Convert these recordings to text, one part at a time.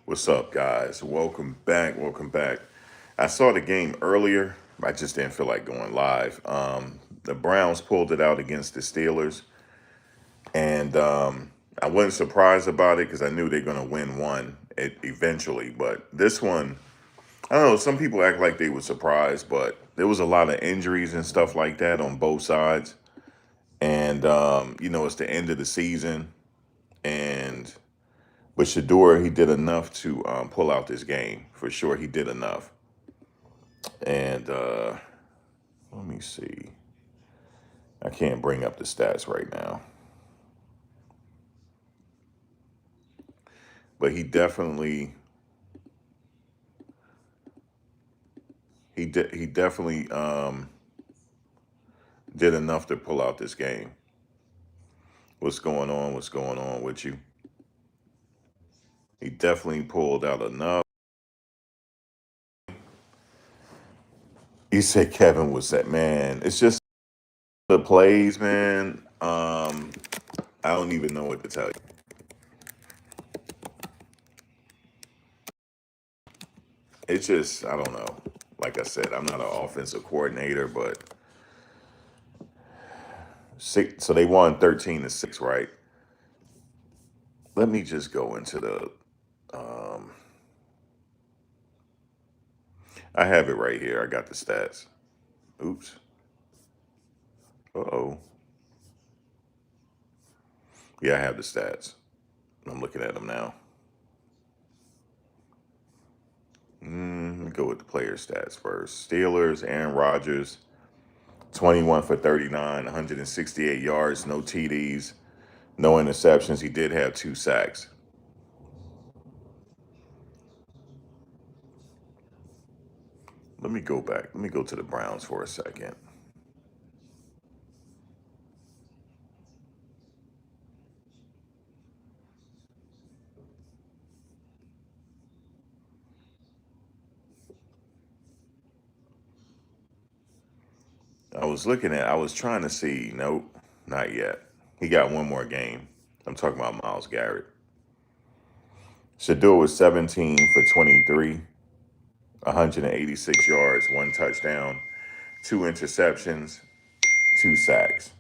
What's up, guys? Welcome back. Welcome back. I saw the game earlier. I just didn't feel like going live. The Browns pulled it out against the Steelers, and I wasn't surprised about it because I knew they're going to win one eventually. But this one, I don't know. Some people act like they were surprised, but there was a lot of injuries and stuff like that on both sides. And it's the end of the season, and but Shedeur, he did enough to pull out this game for sure. He did enough. And let me see. I can't bring up the stats right now, but he definitely did enough to pull out this game. What's going on? What's going on with you? He definitely pulled out enough. You said Kevin was that man. It's just the plays, man. I don't even know what to tell you. It's just I don't know. Like I said, I'm not an offensive coordinator, but six. So they won 13-6, right? Let me just go into the. Um, I have it right here. I got the stats. Oops. Uh-oh. Yeah, I have the stats. I'm looking at them now. Let me go with the player stats first. Steelers, Aaron Rodgers, 21 for 39, 168 yards, no TDs, no interceptions. He did have 2 sacks. Let me go back. Let me go to the Browns for a second. I was trying to see. Nope, not yet. He got one more game. I'm talking about Miles Garrett. Shedeur was 17 for 23, 186 yards, 1 touchdown, 2 interceptions, 2 sacks.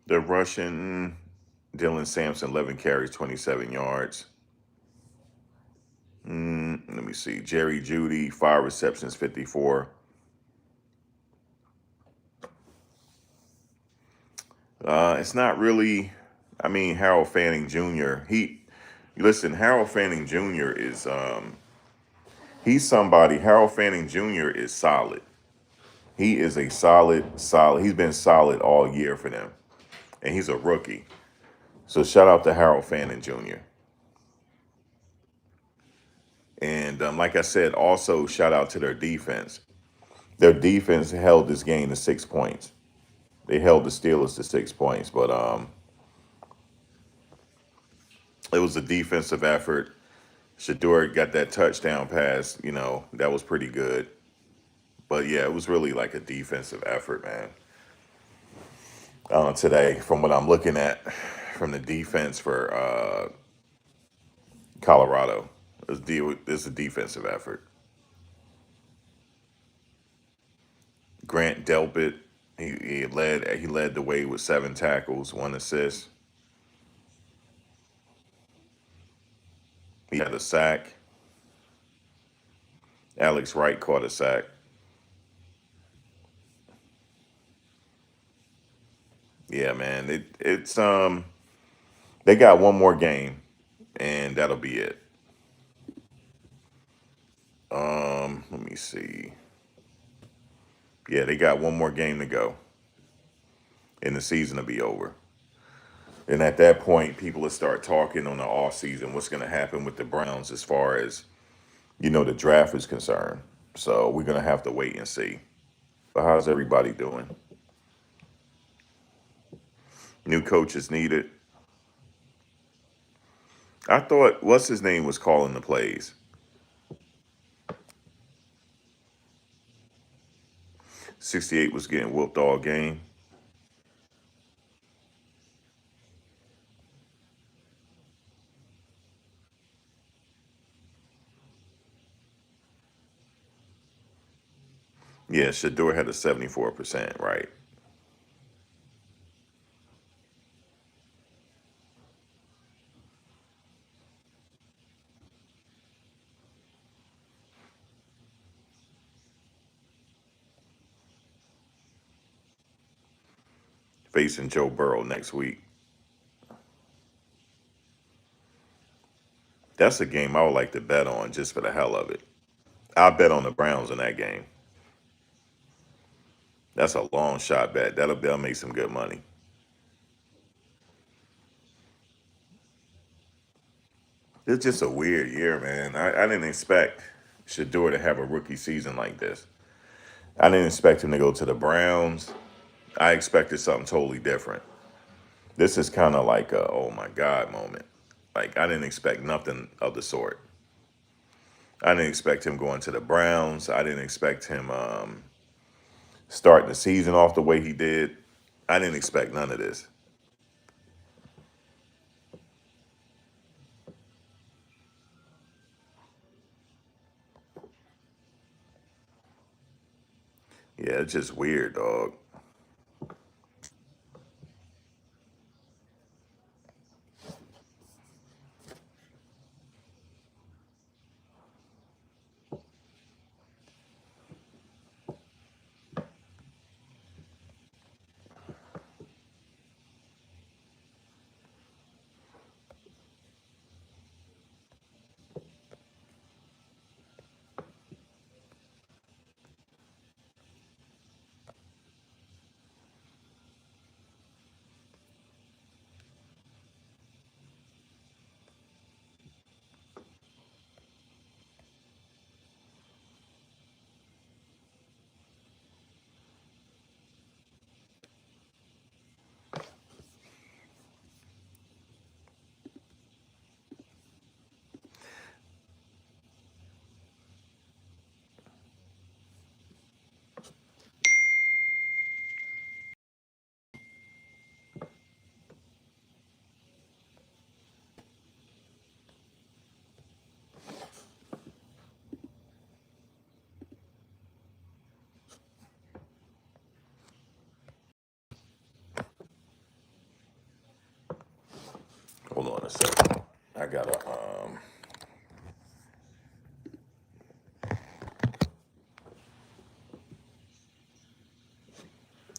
The Russian Dylan Sampson, 11 carries, 27 yards. Let me see. Jerry Judy, 5 receptions, 54. It's not really. I mean, Harold Fanning Jr. Harold Fanning Jr. is he's somebody. Harold Fanning Jr. is solid. He is a solid. He's been solid all year for them, and he's a rookie. So shout out to Harold Fanning Jr. And like I said, also shout out to their defense. Their defense held this game to 6 points. They held the Steelers to 6 points, but it was a defensive effort. Shedeur got that touchdown pass. That was pretty good. But yeah, it was really like a defensive effort, man. Today, from what I'm looking at, from the defense for Colorado, it's a defensive effort. Grant Delpit, he led the way with 7 tackles, 1 assist. He had a sack. Alex Wright caught a sack. Yeah, man. It's they got one more game and that'll be it. Let me see. Yeah, they got one more game to go and the season will be over. And at that point, people will start talking on the off season what's going to happen with the Browns as far as the draft is concerned. So we're going to have to wait and see. But how's everybody doing? New coach is needed. I thought what's his name was calling the plays. 68 was getting whooped all game. Yeah, Shedeur had a 74%, right? Facing Joe Burrow next week. That's a game I would like to bet on just for the hell of it. I'll bet on the Browns in that game. That's a long shot bet. That'll make some good money. It's just a weird year, man. I didn't expect Shador to have a rookie season like this. I didn't expect him to go to the Browns. I expected something totally different. This is kind of like a oh my god moment. Like I didn't expect nothing of the sort. I didn't expect him going to the Browns. I didn't expect him starting the season off the way he did. I didn't expect none of this. Yeah, it's just weird, dog. Hold on a second. I gotta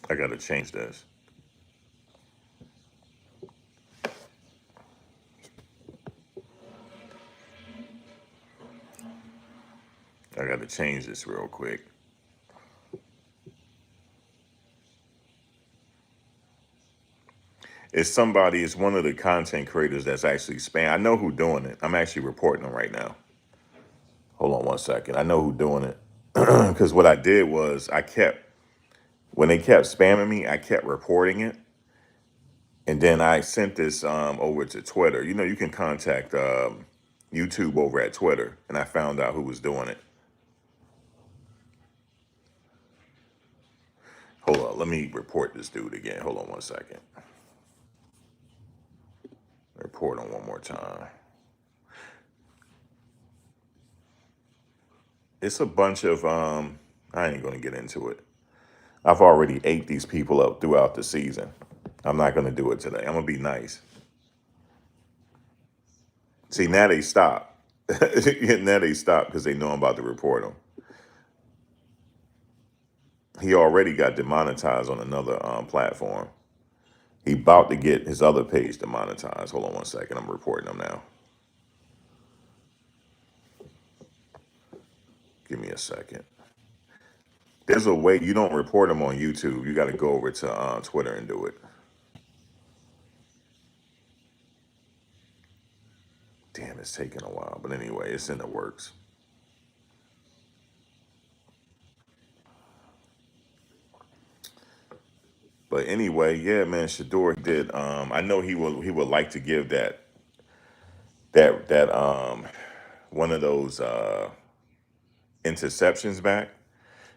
I gotta change this. I gotta change this real quick. It's one of the content creators that's actually spam. I know who doing it. I'm actually reporting them right now. Hold on one second. I know who doing it. Because what I did was when they kept spamming me, I kept reporting it. And then I sent this over to Twitter. You know, you can contact YouTube over at Twitter. And I found out who was doing it. Hold on. Let me report this dude again. Hold on one second. Report him one more time. It's a bunch of I ain't gonna get into it. I've already ate these people up throughout the season. I'm not gonna do it today. I'm gonna be nice. See, now they stop. Now they stop because they know I'm about to report him. He already got demonetized on another platform. He about to get his other page demonetized. Hold on one second. I'm reporting him now. Give me a second. There's a way you don't report him on YouTube. You got to go over to Twitter and do it. Damn, it's taking a while. But anyway, it's in the works. But anyway, yeah, man, Shador did. I know he would like to give that one of those interceptions back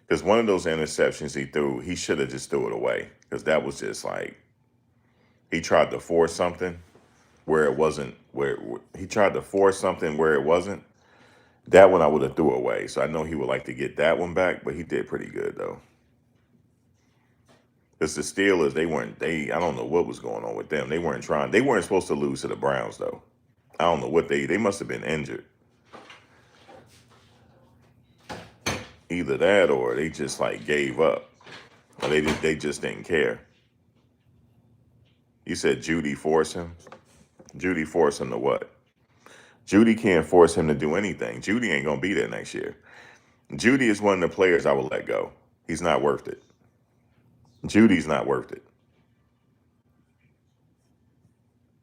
because one of those interceptions he threw, he should have just threw it away because that was just like he tried to force something where it wasn't he tried to force something where it wasn't, That one I would have threw away. So I know he would like to get that one back, but he did pretty good though. Because the Steelers, I don't know what was going on with them. They weren't supposed to lose to the Browns though. I don't know what they must have been injured. Either that or they just like gave up. Or they just didn't care. You said Judy forced him. Judy forced him to what? Judy can't force him to do anything. Judy ain't gonna be there next year. Judy is one of the players I would let go. He's not worth it. Judy's not worth it.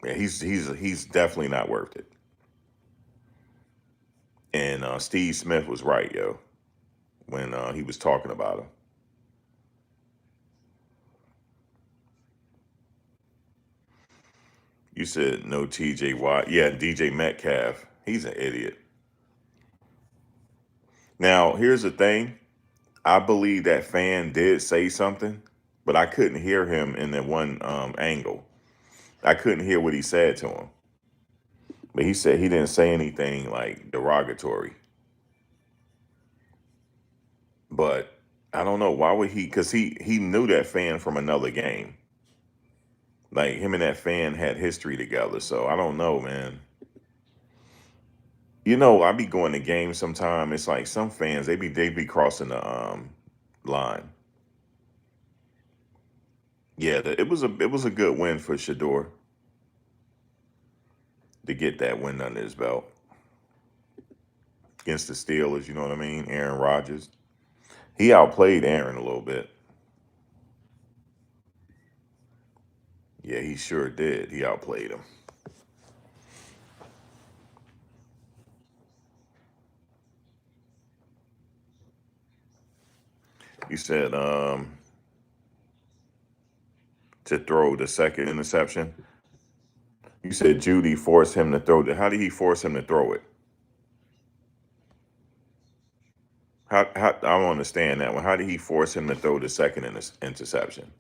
Yeah, he's definitely not worth it. And Steve Smith was right, yo, when he was talking about him. You said no TJ Watt. Yeah, DJ Metcalf. He's an idiot. Now, here's the thing. I believe that fan did say something, but I couldn't hear him in that one angle. I couldn't hear what he said to him. But he said he didn't say anything like derogatory. But I don't know why would he? Because he knew that fan from another game. Like him and that fan had history together. So I don't know, man. You know, I be going to games sometime. It's like some fans they be crossing the line. Yeah, it was a good win for Shedeur to get that win under his belt against the Steelers. You know what I mean? Aaron Rodgers. He outplayed Aaron a little bit. Yeah, he sure did. He outplayed him. You said to throw the second interception. You said Judy forced him to throw the. How did he force him to throw it? How I don't understand that one. How did he force him to throw the second interception?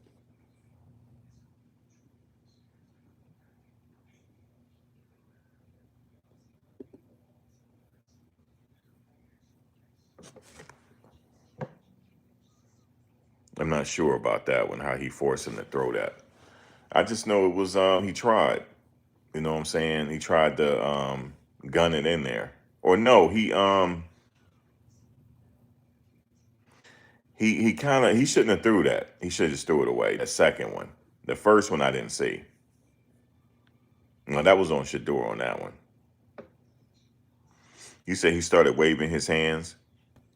I'm not sure about that one. How he forced him to throw that. I just know it was he tried. You know what I'm saying? He tried to gun it in there. Or no, he kind of he shouldn't have threw that. He should just threw it away. The second one. The first one I didn't see. No, that was on Shedeur on that one. You said he started waving his hands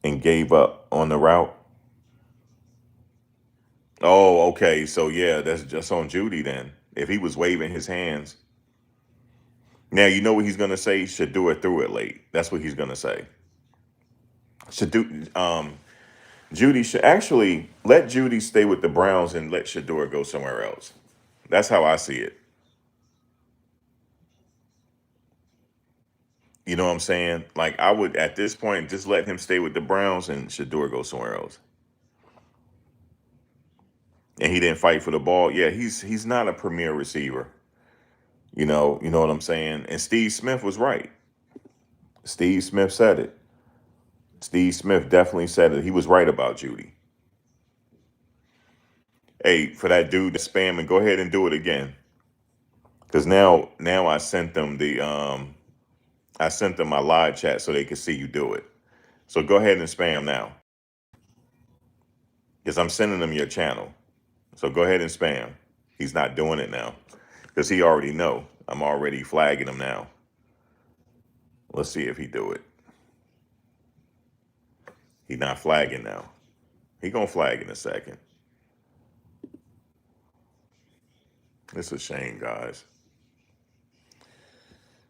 and gave up on the route. Oh, okay. So yeah, that's just on Judy then. If he was waving his hands. Now you know what he's gonna say? Shedeur threw it late. That's what he's gonna say. Shedeur, Judy should actually let Judy stay with the Browns and let Shedeur go somewhere else. That's how I see it. You know what I'm saying? Like I would at this point just let him stay with the Browns and Shedeur go somewhere else. And he didn't fight for the ball. Yeah, he's not a premier receiver. You know what I'm saying? And Steve Smith was right. Steve Smith said it. Steve Smith definitely said it. He was right about Judy. Hey, for that dude to spam and go ahead and do it again. Cause now I sent them my live chat so they could see you do it. So go ahead and spam now. Because I'm sending them your channel. So go ahead and spam. He's not doing it now. Because he already know. I'm already flagging him now. Let's see if he do it. He not flagging now. He gonna flag in a second. It's a shame, guys.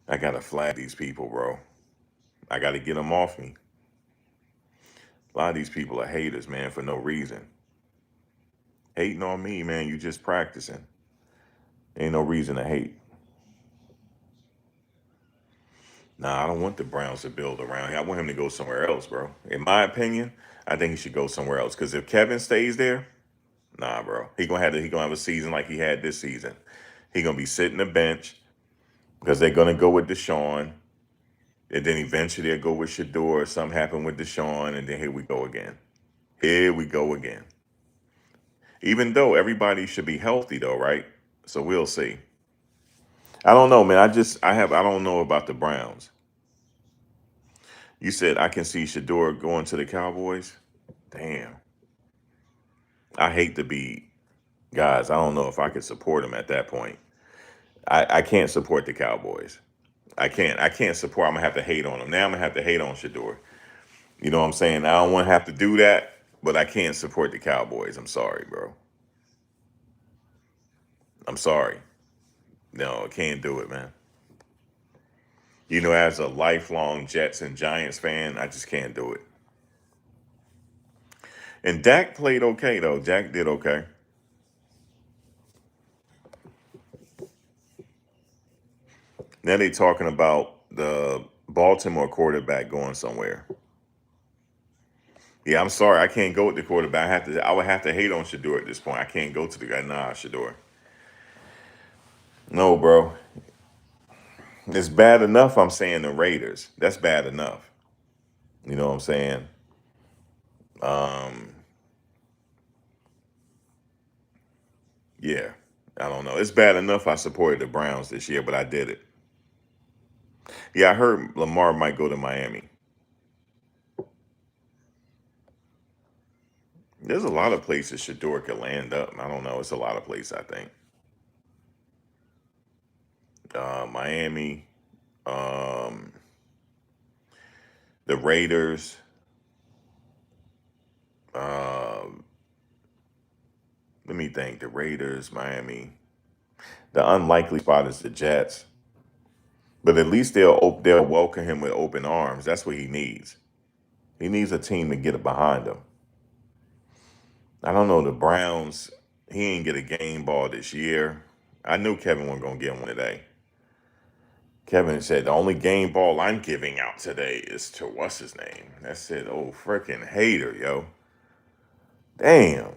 I gotta flag these people, bro. I gotta get them off me. A lot of these people are haters, man, for no reason. Hating on me, man, you just practicing. Ain't no reason to hate. Nah, I don't want the Browns to build around him. I want him to go somewhere else, bro. In my opinion, I think he should go somewhere else. Because if Kevin stays there, nah, bro, he gonna have a season like he had this season. He gonna be sitting the bench because they're gonna go with Deshaun. And then eventually they'll go with Shedeur. Something happened with Deshaun, and then here we go again. Here we go again. Even though everybody should be healthy, though, right? So we'll see. I don't know, man. I don't know about the Browns. You said I can see Shedeur going to the Cowboys. Damn. I hate to be guys. I don't know if I could support him at that point. I can't support the Cowboys. I can't support. I'm gonna have to hate on them. Now I'm gonna have to hate on Shedeur. You know what I'm saying? I don't want to have to do that, but I can't support the Cowboys. I'm sorry, bro. I'm sorry. No, I can't do it, man. As a lifelong Jets and Giants fan, I just can't do it. And Dak played okay though. Dak did okay. Now they talking about the Baltimore quarterback going somewhere. Yeah, I'm sorry, I can't go with the quarterback. I would have to hate on Shedeur at this point. I can't go to the guy. Nah, Shedeur. No, bro. It's bad enough I'm saying the Raiders. That's bad enough. You know what I'm saying? Um, yeah. I don't know. It's bad enough I supported the Browns this year, but I did it. Yeah, I heard Lamar might go to Miami. There's a lot of places Shador could land up. I don't know. It's a lot of places, I think. Miami, um, the Raiders. Um, Let me think. The Raiders, Miami. The unlikely spot is the Jets. But at least they'll welcome him with open arms. That's what he needs. He needs a team to get it behind him. I don't know. The Browns, he ain't get a game ball this year. I knew Kevin wasn't gonna get one today. Kevin said the only game ball I'm giving out today is to what's his name? That's it. Oh, freaking hater, yo. Damn.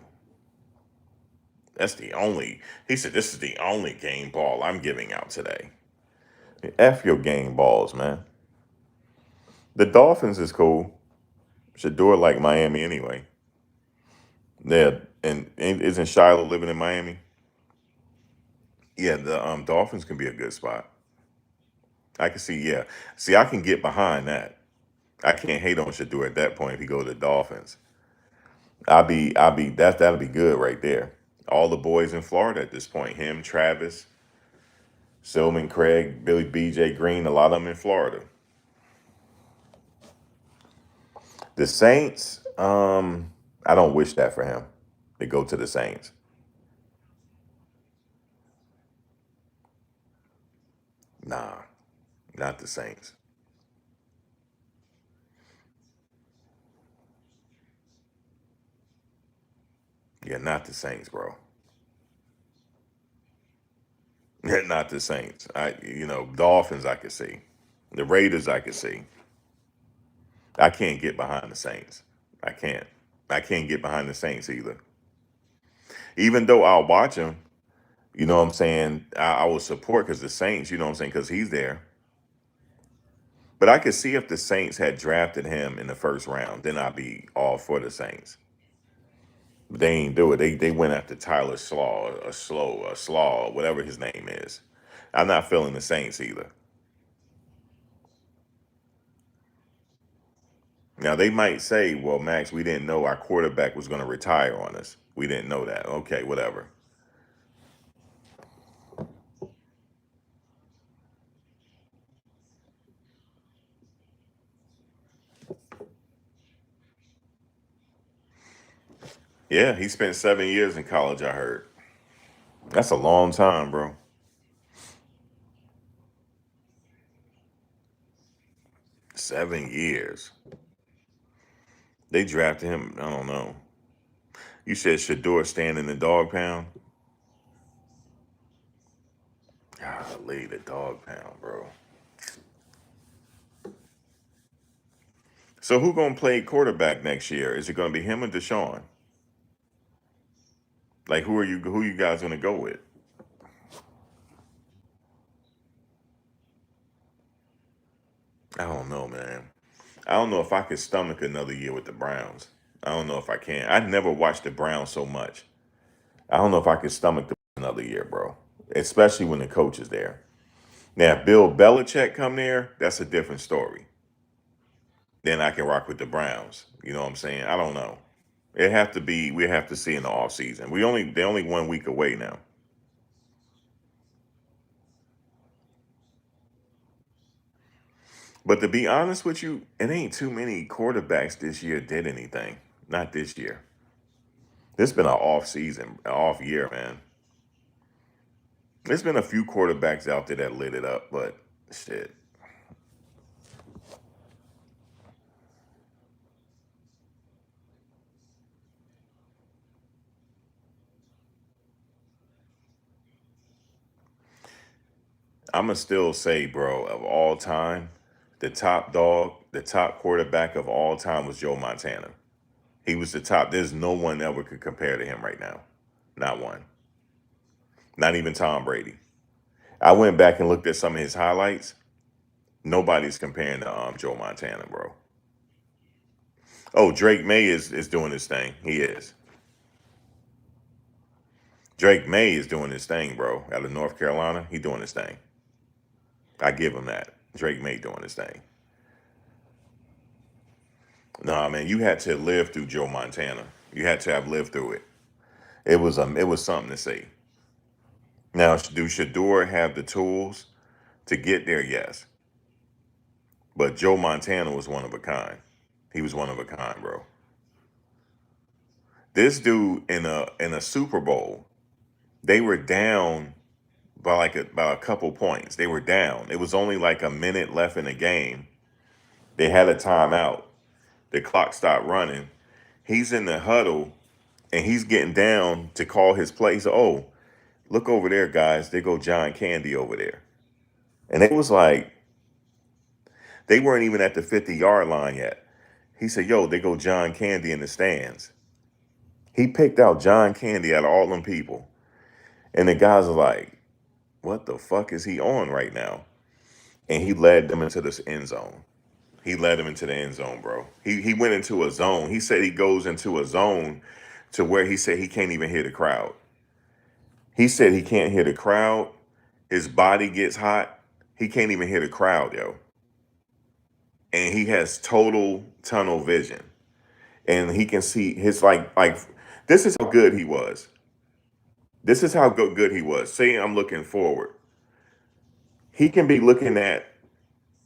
That's the only. He said this is the only game ball I'm giving out today. F your game balls, man. The Dolphins is cool. Should do it like Miami anyway. Yeah, and isn't Shiloh living in Miami? Yeah, the Dolphins can be a good spot. I can see. Yeah, see, I can get behind that. I can't hate on Shador at that point if he go to the Dolphins. That'll be good right there. All the boys in Florida at this point. Him, Travis, Silman, Craig, Billy, B.J. Green. A lot of them in Florida. The Saints. I don't wish that for him. To go to the Saints. Nah, not the Saints. Yeah, not the Saints, bro. Not the Saints. Dolphins I could see. The Raiders I could see. I can't get behind the Saints. I can't. I can't get behind the Saints either. Even though I'll watch them, you know what I'm saying? I will support because the Saints, you know what I'm saying? Because he's there. But I could see if the Saints had drafted him in the first round, then I'd be all for the Saints. But they ain't do it. They went after Tyler Slaw, whatever his name is. I'm not feeling the Saints either. Now they might say, "Well, Max, we didn't know our quarterback was going to retire on us. We didn't know that." Okay, whatever. Yeah, he spent 7 years in college. I heard. That's a long time, bro. 7 years. They drafted him. I don't know. You said Shador staying in the dog pound. Golly, the dog pound, bro. So who gonna play quarterback next year? Is it gonna be him or Deshaun? Like who are you? Who you guys gonna go with? I don't know, man. I don't know if I could stomach another year with the Browns. I don't know if I can. I never watched the Browns so much. I don't know if I could stomach the another year, bro. Especially when the coach is there. Now, if Bill Belichick come there, that's a different story. Then I can rock with the Browns. You know what I'm saying? I don't know. It have to be. We have to see in the off season. They're only 1 week away now. But to be honest with you, it ain't too many quarterbacks this year did anything. Not this year. This been an off season, an off year, man. There's been a few quarterbacks out there that lit it up, but shit. I'ma still say, bro, of all time, the top dog, the top quarterback of all time was Joe Montana. He was the top. There's no one ever could compare to him right now. Not one. Not even Tom Brady. I went back and looked at some of his highlights. Nobody's comparing to Joe Montana, bro. Oh, Drake May is doing his thing. He is. Drake May is doing his thing, bro. Out of North Carolina, he doing his thing. I give him that. Drake May doing his thing. Nah, man, you had to live through Joe Montana. You had to have lived through it. It was something to see. Now, do Shedeur have the tools to get there? Yes, but Joe Montana was one of a kind. He was one of a kind, bro. This dude in a Super Bowl, they were down by by a couple points. They were down. It was only like a minute left in the game. They had a timeout. The clock stopped running. He's in the huddle and he's getting down to call his play. He said, "Oh, look over there, guys. They go John Candy over there." And it was like they weren't even at the 50-yard line yet. He said, "Yo, they go John Candy in the stands." He picked out John Candy out of all them people. And the guys are like, "What the fuck is he on right now?" And he led them into this end zone. He led them into the end zone, bro. He went into a zone. He said he goes into a zone to where he said he can't even hear the crowd. He said he can't hear the crowd. His body gets hot. He can't even hear the crowd, yo. And he has total tunnel vision. And he can see his like this is how good he was. This is how good he was. Say I'm looking forward. He can be looking at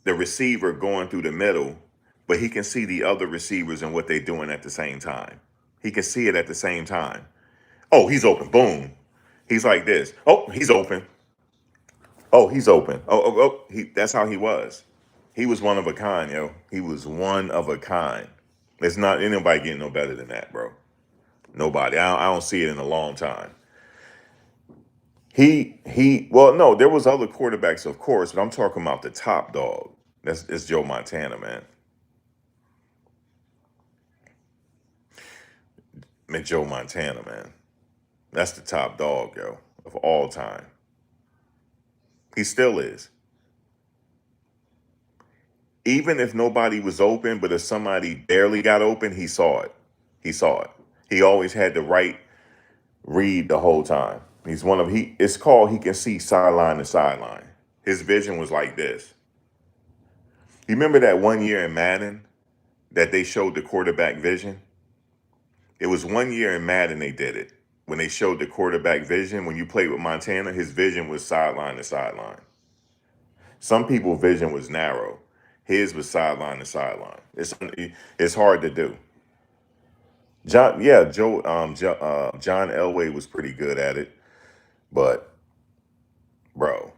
the receiver going through the middle, but he can see the other receivers and what they're doing at the same time. He can see it at the same time. Oh, he's open. Boom. He's like this. Oh, he's open. Oh, he's open. That's how he was. He was one of a kind, yo. He was one of a kind. There's not anybody getting no better than that, bro. Nobody. I don't see it in a long time. Well, no, there was other quarterbacks, of course, but I'm talking about the top dog. It's Joe Montana, man. Joe Montana, man. That's the top dog, yo, of all time. He still is. Even if nobody was open, but if somebody barely got open, he saw it. He saw it. He always had the right read the whole time. He's one of he. It's called he can see sideline to sideline. His vision was like this. You remember that one year in Madden that they showed the quarterback vision? It was 1 year in Madden they did it. When they showed the quarterback vision, when you played with Montana, his vision was sideline to sideline. Some people's vision was narrow. His was sideline to sideline. It's hard to do. John Elway was pretty good at it, but bro,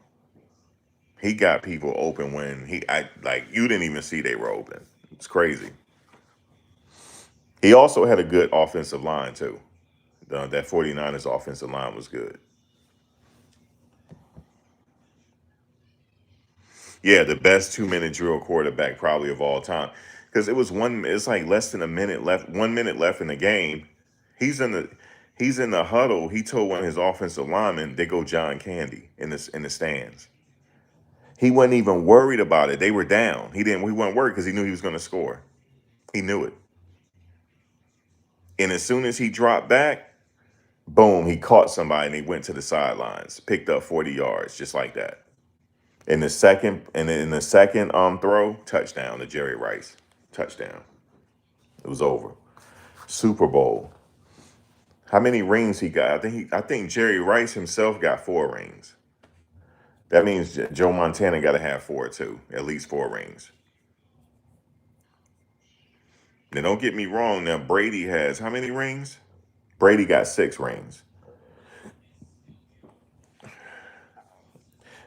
he got people open when I like you didn't even see they were open. It's crazy. He also had a good offensive line too. That 49ers offensive line was good. Yeah, the best 2 minute drill quarterback probably of all time. Because it's like less than a minute left, 1 minute left in the game. He's in the he's in the huddle. He told one of his offensive linemen, they go John Candy in the stands. He wasn't even worried about it. They were down. He wasn't worried because he knew he was going to score. He knew it. And as soon as he dropped back, boom, he caught somebody and he went to the sidelines, picked up 40 yards, just like that. In the second throw, touchdown to Jerry Rice. Touchdown. It was over. Super Bowl. How many rings he got? I think Jerry Rice himself got 4 rings. That means Joe Montana got to have 4 too, at least 4 rings. Now don't get me wrong. Now Brady has how many rings? Brady got 6 rings.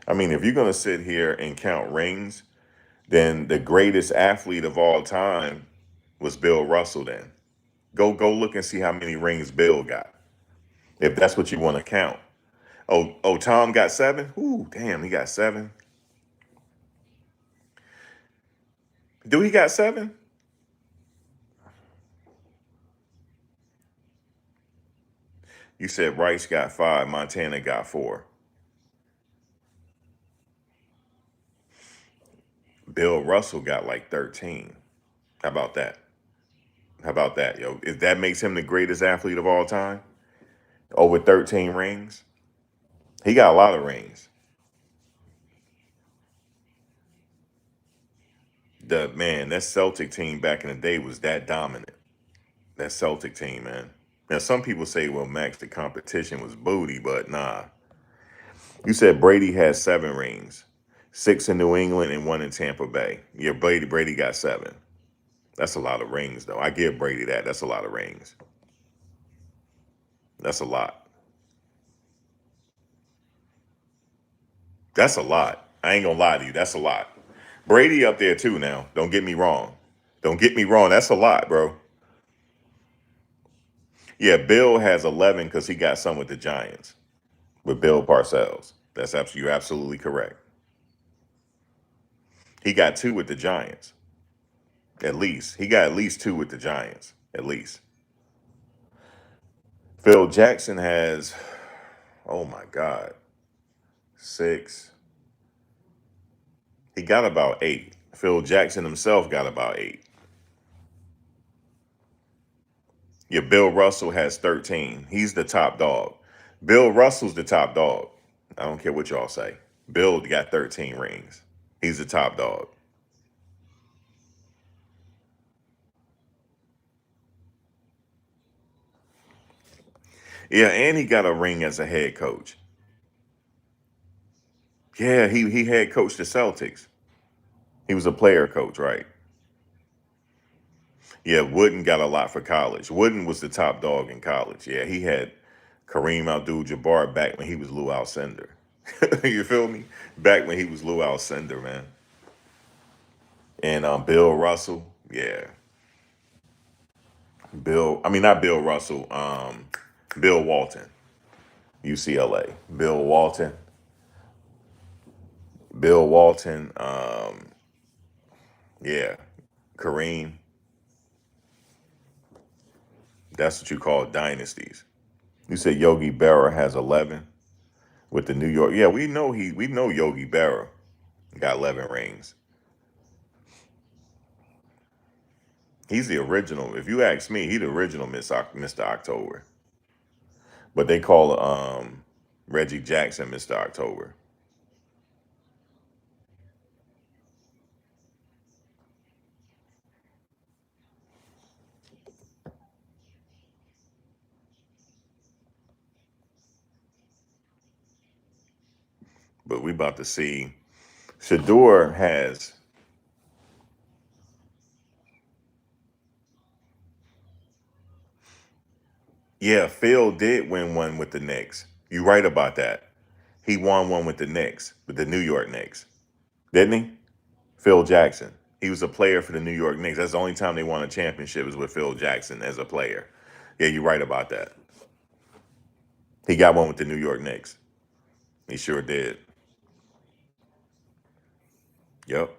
I mean, if you're gonna sit here and count rings, then the greatest athlete of all time was Bill Russell. Then go look and see how many rings Bill got, if that's what you want to count. Oh, Tom got 7. Ooh, damn, he got 7. Do he got 7? You said Rice got 5, Montana got 4. Bill Russell got like 13. How about that? How about that, yo? If that makes him the greatest athlete of all time, over 13 rings, he got a lot of rings. The man, that Celtic team back in the day was that dominant. That Celtic team, man. Now some people say, well, Max, the competition was booty, but nah. You said Brady has 7 rings, 6 in New England and 1 in Tampa Bay. Yeah, Brady got 7. That's a lot of rings, though. I give Brady that. That's a lot of rings. That's a lot. That's a lot. I ain't gonna lie to you. That's a lot. Brady up there too now. Don't get me wrong. Don't get me wrong. That's a lot, bro. Yeah, Bill has 11 because he got some with the Giants with Bill Parcells. That's absolutely you're absolutely correct. He got 2 with the Giants. At least. He got at least 2 with the Giants. At least. Phil Jackson has, oh my God, 6. He got about 8. Phil Jackson himself got about 8. Yeah, Bill Russell has 13. He's the top dog. Bill Russell's the top dog. I don't care what y'all say. Bill got 13 rings. He's the top dog. Yeah, and he got a ring as a head coach. Yeah, he head coached the Celtics. He was a player coach, right? Yeah, Wooden got a lot for college. Wooden was the top dog in college. Yeah, he had Kareem Abdul-Jabbar back when he was Lou Alcindor. You feel me? Back when he was Lou Alcindor, man. And Bill Russell, yeah. I mean not Bill Russell, Bill Walton, UCLA. Bill Walton, yeah. Kareem, that's what you call dynasties. You said Yogi Berra has 11 with the New York. Yeah, we know Yogi Berra got 11 rings. He's the original. If you ask me, he's the original Mr. October. But they call Reggie Jackson Mr. October. But we about to see. Shedeur has, yeah, Phil did win one with the Knicks. You right about that. He won one with the Knicks, with the New York Knicks, didn't he? Phil Jackson. He was a player for the New York Knicks. That's the only time they won a championship was with Phil Jackson as a player. Yeah, you're right about that. He got one with the New York Knicks. He sure did. Yep.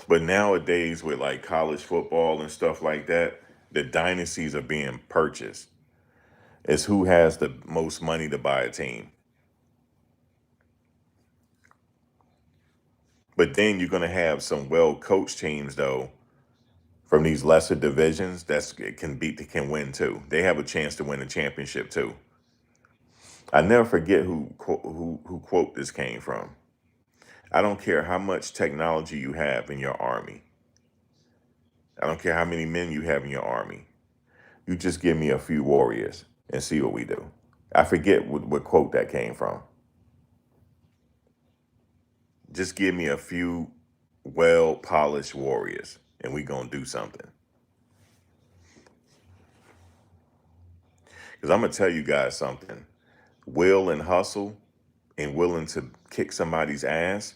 But nowadays with like college football and stuff like that, the dynasties are being purchased. It's who has the most money to buy a team. But then you're going to have some well coached teams though from these lesser divisions that can win too. They have a chance to win a championship too. I never forget who quote this came from. I don't care how much technology you have in your army. I don't care how many men you have in your army. You just give me a few warriors and see what we do. I forget what quote that came from. Just give me a few well polished warriors and we gonna do something. Because I'm gonna tell you guys something. Will and hustle and willing to kick somebody's ass,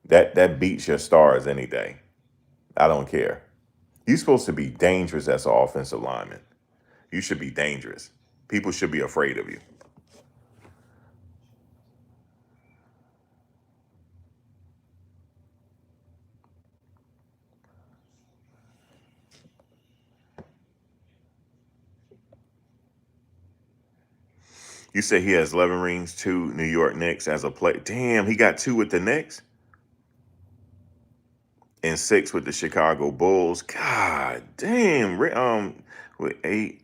that beats your stars any day. I don't care. You're supposed to be dangerous as an offensive lineman. You should be dangerous. People should be afraid of you. You say he has 11 rings, two New York Knicks as a play. Damn, he got two with the Knicks and six with the Chicago Bulls. God damn, with eight,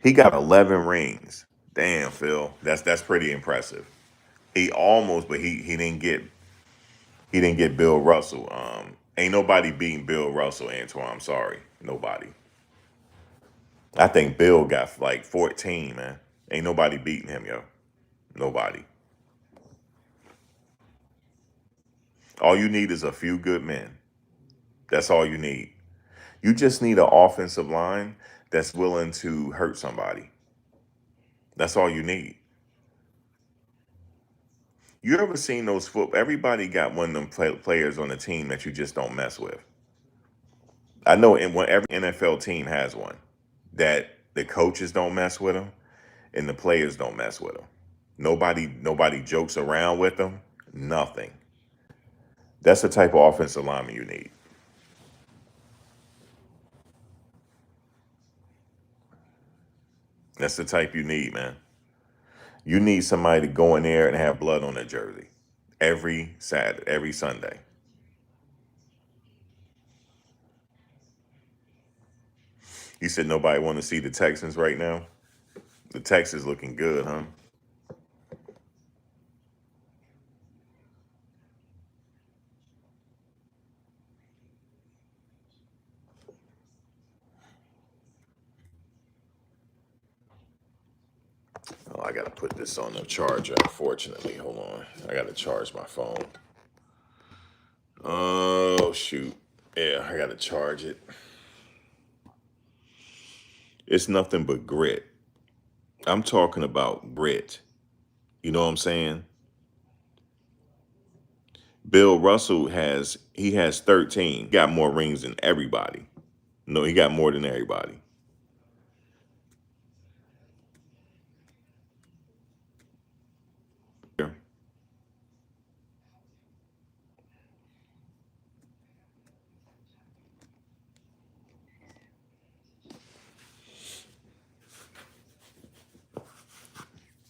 he got 11 rings. Damn, Phil, that's pretty impressive. He almost, but he didn't get Bill Russell. Ain't nobody beating Bill Russell, Antoine. I'm sorry, nobody. I think Bill got like 14, man. Ain't nobody beating him, yo. Nobody. All you need is a few good men. That's all you need. You just need an offensive line that's willing to hurt somebody. That's all you need. You ever seen those foot? Everybody got one of them players on the team that you just don't mess with. I know every NFL team has one that the coaches don't mess with them and the players don't mess with them. Nobody jokes around with them. Nothing. That's the type of offensive lineman you need. That's the type you need, man. You need somebody to go in there and have blood on their jersey every Saturday, every Sunday. You said nobody want to see the Texans right now. The Texans looking good, huh? Oh, I gotta put this on the charger. Unfortunately, hold on. I gotta charge my phone. Oh shoot. Yeah, I gotta charge it. It's nothing but grit. I'm talking about grit. You know what I'm saying? Bill Russell has 13. Got more rings than everybody. No, he got more than everybody. Yeah.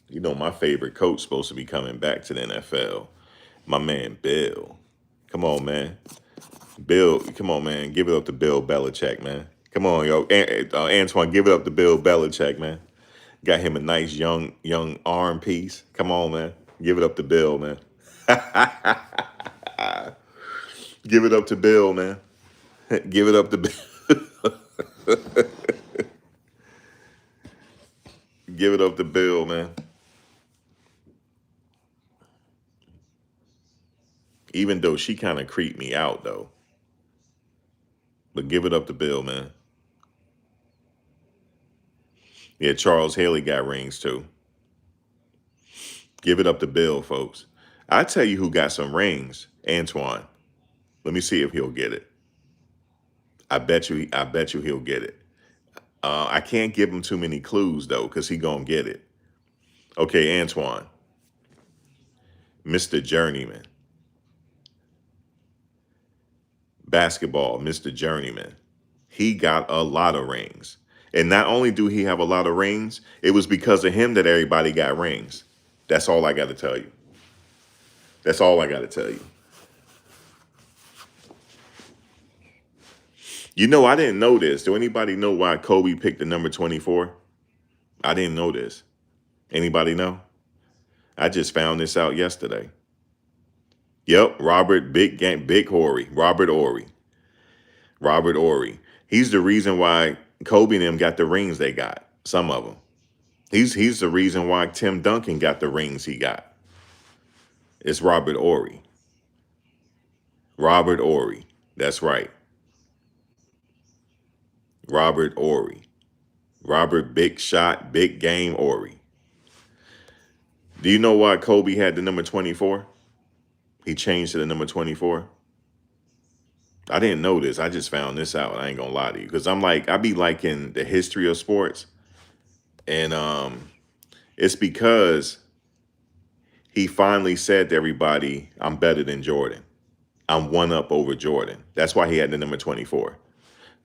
You know, my favorite coach supposed to be coming back to the NFL. My man Bill. Come on, man. Bill, come on, man. Give it up to Bill Belichick, man. Come on, yo. Antoine, give it up to Bill Belichick, man. Got him a nice young arm piece. Come on, man. Give it up to Bill, man. Give it up to Bill, man. Give it up to Bill. Give it up to Bill, man. Even though she kind of creeped me out, though. But give it up to Bill, man. Yeah, Charles Haley got rings too. Give it up to Bill, folks. I tell you who got some rings, Antoine. Let me see if he'll get it. I bet you he'll get it. I can't give him too many clues though, because he gonna get it. Okay, Antoine, Mr. Journeyman, basketball, Mr. Journeyman. He got a lot of rings. And not only do he have a lot of rings, it was because of him that everybody got rings. That's all I got to tell you. That's all I got to tell you. You know, I didn't know this. Do anybody know why Kobe picked the number 24? I didn't know this. Anybody know? I just found this out yesterday. Yep, Robert Big Game Big Horry, Robert Horry. Robert Horry. He's the reason why Kobe and them got the rings they got. Some of them. He's the reason why Tim Duncan got the rings he got. It's Robert Horry. Robert Horry. That's right. Robert Horry. Robert Big Shot, Big Game Horry. Do you know why Kobe had the number 24? He changed to the number 24. I didn't know this. I just found this out. I ain't gonna lie to you. Because I be liking the history of sports. And it's because he finally said to everybody, I'm better than Jordan. I'm one up over Jordan. That's why he had the number 24.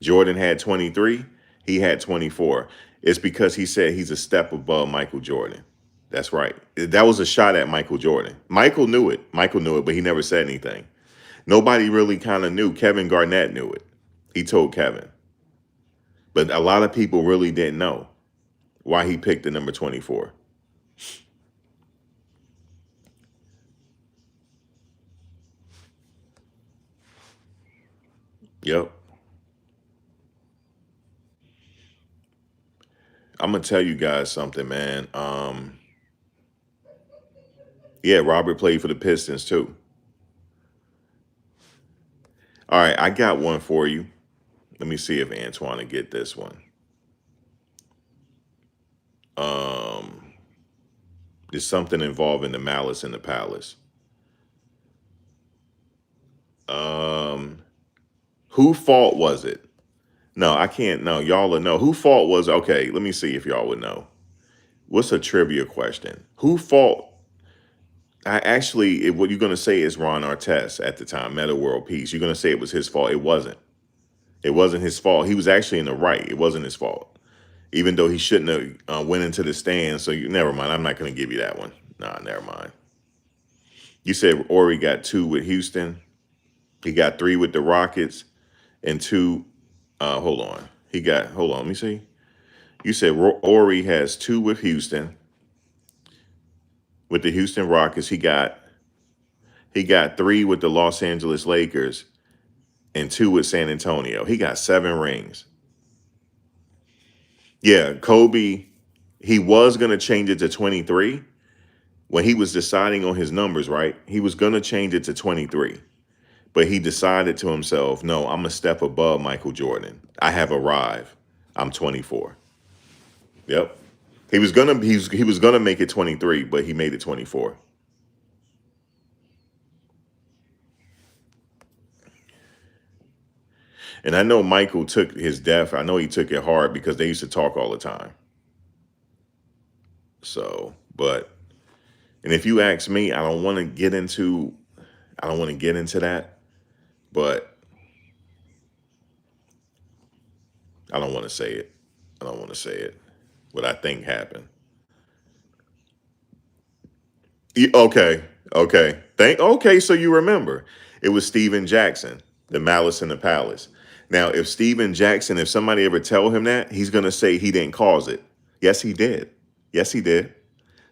Jordan had 23. He had 24. It's because he said he's a step above Michael Jordan. That's right. That was a shot at Michael Jordan. Michael knew it. Michael knew it, but he never said anything. Nobody really kind of knew. Kevin Garnett knew it. He told Kevin. But a lot of people really didn't know why he picked the number 24. Yep. I'm going to tell you guys something, man. Yeah, Robert played for the Pistons too. All right, I got one for you. Let me see if Antoine will get this one. Um, there's something involving the Malice in the Palace. Um, who fault was it? No, I can't. No, y'all will know. Who fault was? Okay, let me see if y'all would know. What's a trivia question? Who fault? What you're going to say is Ron Artest at the time, Meta World Peace. You're going to say it was his fault. It wasn't. It wasn't his fault. He was actually in the right. It wasn't his fault. Even though he shouldn't have went into the stand. So never mind. I'm not going to give you that one. Nah, never mind. You said Ori got 2 with Houston. He got 3 with the Rockets and 2. Hold on. Hold on. Let me see. You said Ori has 2 with Houston. With the Houston Rockets, he got 3 with the Los Angeles Lakers and 2 with San Antonio. He got 7 rings. Yeah, Kobe, he was going to change it to 23 when he was deciding on his numbers, right? He was going to change it to 23, but he decided to himself, no, I'm a step above Michael Jordan. I have arrived. I'm 24. Yep. He was gonna make it 23, but he made it 24. And I know Michael took his death. I know he took it hard because they used to talk all the time. So, and if you ask me, I don't want to get into that, but I don't want to say it. I don't want to say it. What I think happened. Okay, okay. Okay, so you remember. It was Steven Jackson, the Malice in the Palace. Now, if somebody ever tell him that, he's gonna say he didn't cause it. Yes, he did. Yes, he did.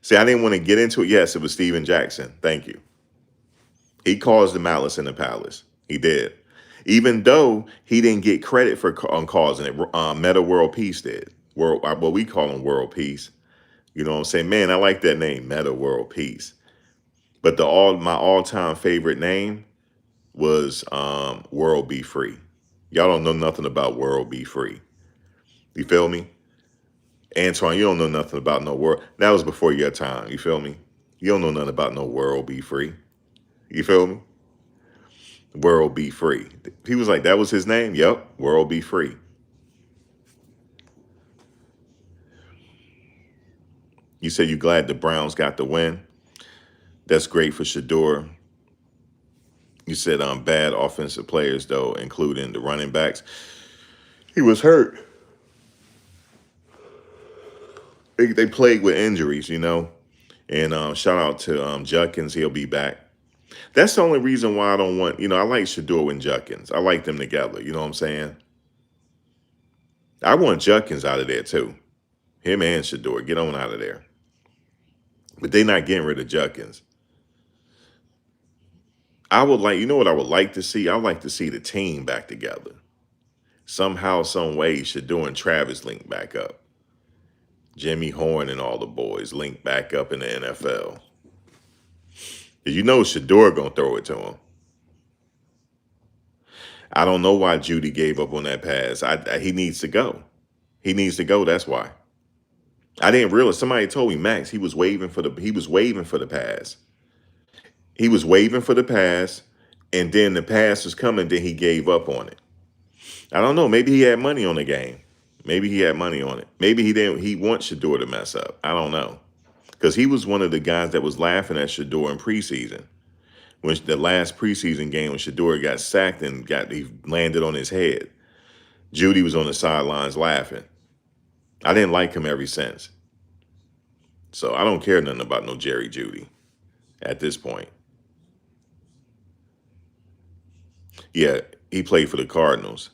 See, I didn't want to get into it. Yes, it was Steven Jackson. Thank you. He caused the Malice in the Palace. He did. Even though he didn't get credit for causing it, Meta World Peace did. What we call him World Peace. You know what I'm saying? Man, I like that name, Meta World Peace. But my all-time favorite name was World Be Free. Y'all don't know nothing about World Be Free. You feel me? Antoine, you don't know nothing about no world. That was before your time. You feel me? You don't know nothing about no World Be Free. You feel me? World Be Free. He was like, that was his name? Yep. World Be Free. You said you glad the Browns got the win. That's great for Shedeur. You said bad offensive players, though, including the running backs. He was hurt. They played with injuries, you know. And shout out to Judkins, he'll be back. That's the only reason why I don't want, I like Shedeur and Judkins. I like them together. You know what I'm saying? I want Judkins out of there too. Him and Shedeur, get on out of there. But they not getting rid of Judkins. I would like, you know what I would like to see? I would like to see the team back together. Somehow, some way, Shedeur and Travis link back up. Jimmy Horn and all the boys link back up in the NFL. Because you know Shedeur gonna throw it to him. I don't know why Judy gave up on that pass. He needs to go. He needs to go. That's why. I didn't realize. Somebody told me Max. He was waving for the pass. He was waving for the pass, and then the pass was coming. Then he gave up on it. I don't know. Maybe he had money on the game. Maybe he had money on it. Maybe he didn't. He wants Shedeur to mess up. I don't know. Because he was one of the guys that was laughing at Shedeur in preseason. When the last preseason game when Shedeur got sacked and he landed on his head. Judy was on the sidelines laughing. I didn't like him ever since. So I don't care nothing about no Jerry Judy at this point. Yeah, he played for the Cardinals.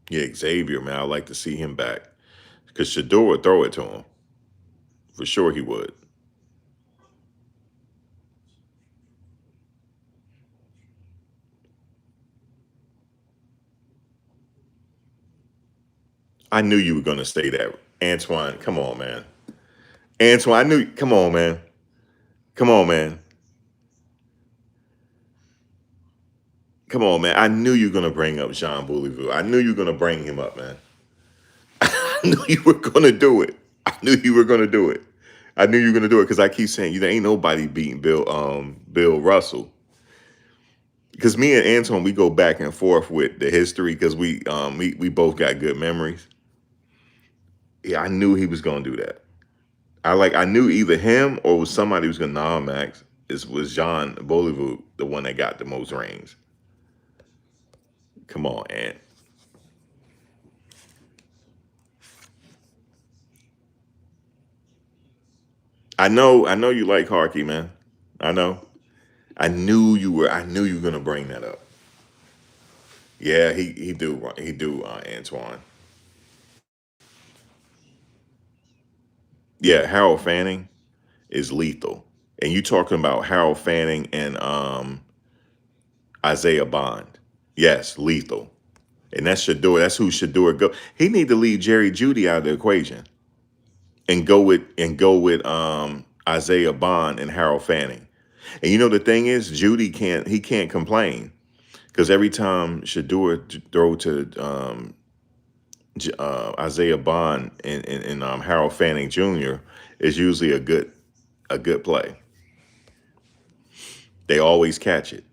Yeah, Xavier, man, I'd like to see him back. Because Shedeur would throw it to him. For sure he would. I knew you were going to say that. Antoine, come on, man. Antoine, come on, man. Come on, man. Come on, man. I knew you were going to bring up Jean Bouliveau. I knew you were going to bring him up, man. I knew you were going to do it. I knew you were going to do it. I knew you were going to do it because I keep saying, ain't nobody beating Bill Russell. Because me and Antoine, we go back and forth with the history because we both got good memories. Yeah, I knew he was going to do that. I knew either him or was somebody who's going to Max. Was Jean Bouliveau the one that got the most rings? Come on, Ant. I know you like Harkey, man. I know. I knew you were gonna bring that up. Yeah, he do Antoine. Yeah, Harold Fanning is lethal. And you talking about Harold Fanning and Isaiah Bond. Yes, lethal. And that's Shedeur. That's who Shedeur go. He need to leave Jerry Judy out of the equation and go with Isaiah Bond and Harold Fanning. And you know the thing is, Judy can't complain because every time Shedeur throw to Isaiah Bond and Harold Fanning Jr. is usually a good play. They always catch it.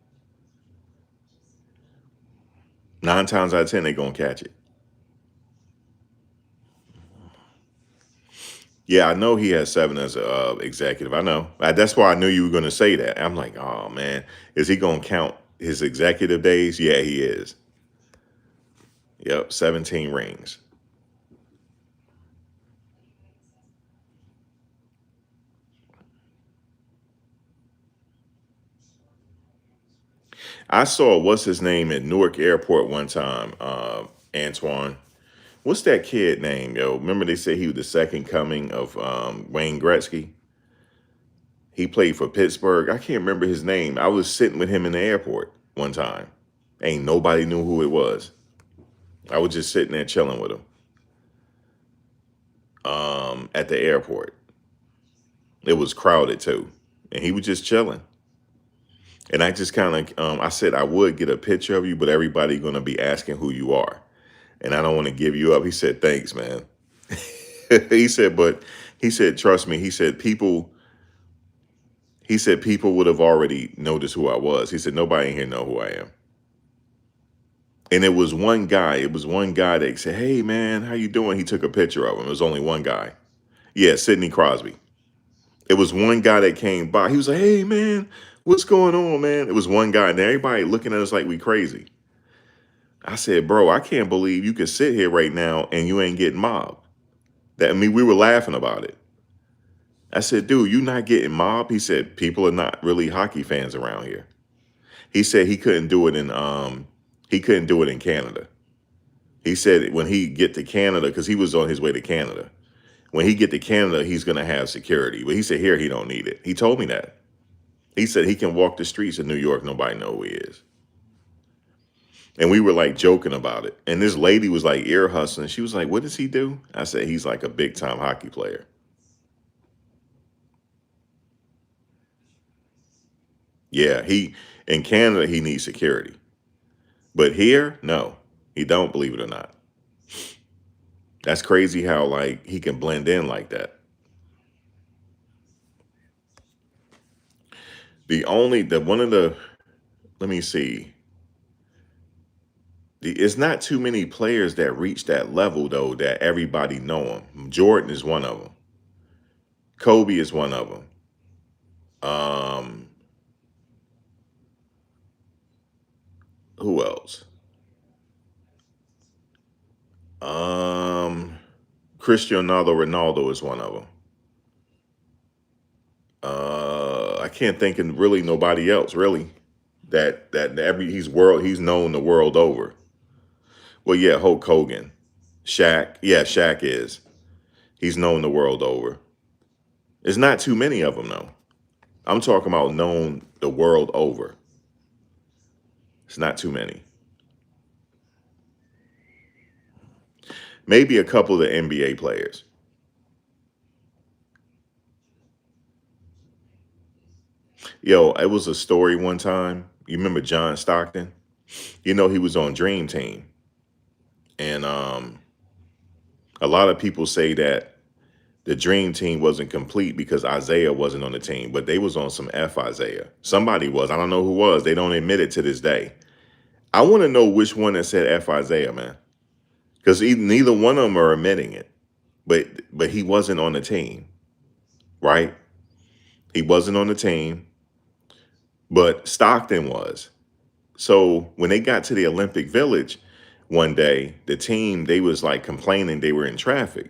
9 times out of 10, they gonna catch it. Yeah, I know he has 7 as a executive. I know. That's why I knew you were gonna say that. I'm like, oh man, is he gonna count his executive days? Yeah, he is. Yep, 17 rings. I saw what's his name at Newark Airport one time, Antoine. What's that kid name, yo? Remember they said he was the second coming of Wayne Gretzky? He played for Pittsburgh. I can't remember his name. I was sitting with him in the airport one time. Ain't nobody knew who it was. I was just sitting there chilling with him at the airport. It was crowded too. And he was just chilling. And I just kind of, I said I would get a picture of you, but everybody going to be asking who you are. And I don't want to give you up. He said, thanks, man. He said, trust me. He said people would have already noticed who I was. He said, nobody in here know who I am. And it was one guy. It was one guy that said, hey, man, how you doing? He took a picture of him. It was only one guy. Yeah, Sidney Crosby. It was one guy that came by. He was like, hey, man, What's going on, man? It was one guy, and everybody looking at us like we crazy. I said, bro, I can't believe you can sit here right now and you ain't getting mobbed. That I mean, we were laughing about it. I said, dude, you not getting mobbed? He said, people are not really hockey fans around here. He said he couldn't do it in Canada. He said when he get to Canada, because he was on his way to Canada. When he get to Canada, he's gonna have security. But he said here he don't need it. He told me that. He said he can walk the streets of New York, nobody know who he is. And we were like joking about it. And this lady was like ear hustling. She was like, what does he do? I said, he's like a big time hockey player. Yeah, he in Canada he needs security. But here, no, he don't, believe it or not. That's crazy how like he can blend in like that. The one of the let me see. It's not too many players that reach that level though that everybody know him. Jordan is one of them. Kobe is one of them. Um, who else? Um, Cristiano Ronaldo is one of them. I can't think of really nobody else really that every he's known the world over. Well, yeah, Hulk Hogan, Shaq. Yeah, Shaq is. He's known the world over. There's not too many of them though. I'm talking about known the world over. It's not too many. Maybe a couple of the NBA players. Yo, it was a story one time. You remember John Stockton? You know he was on Dream Team, and a lot of people say that the Dream Team wasn't complete because Isaiah wasn't on the team, but they was on some F Isaiah. Somebody was. I don't know who was. They don't admit it to this day. I want to know which one that said F Isaiah, man, because neither one of them are admitting it. But he wasn't on the team, right? He wasn't on the team, but Stockton was. So when they got to the Olympic Village one day, the team, they was like complaining they were in traffic.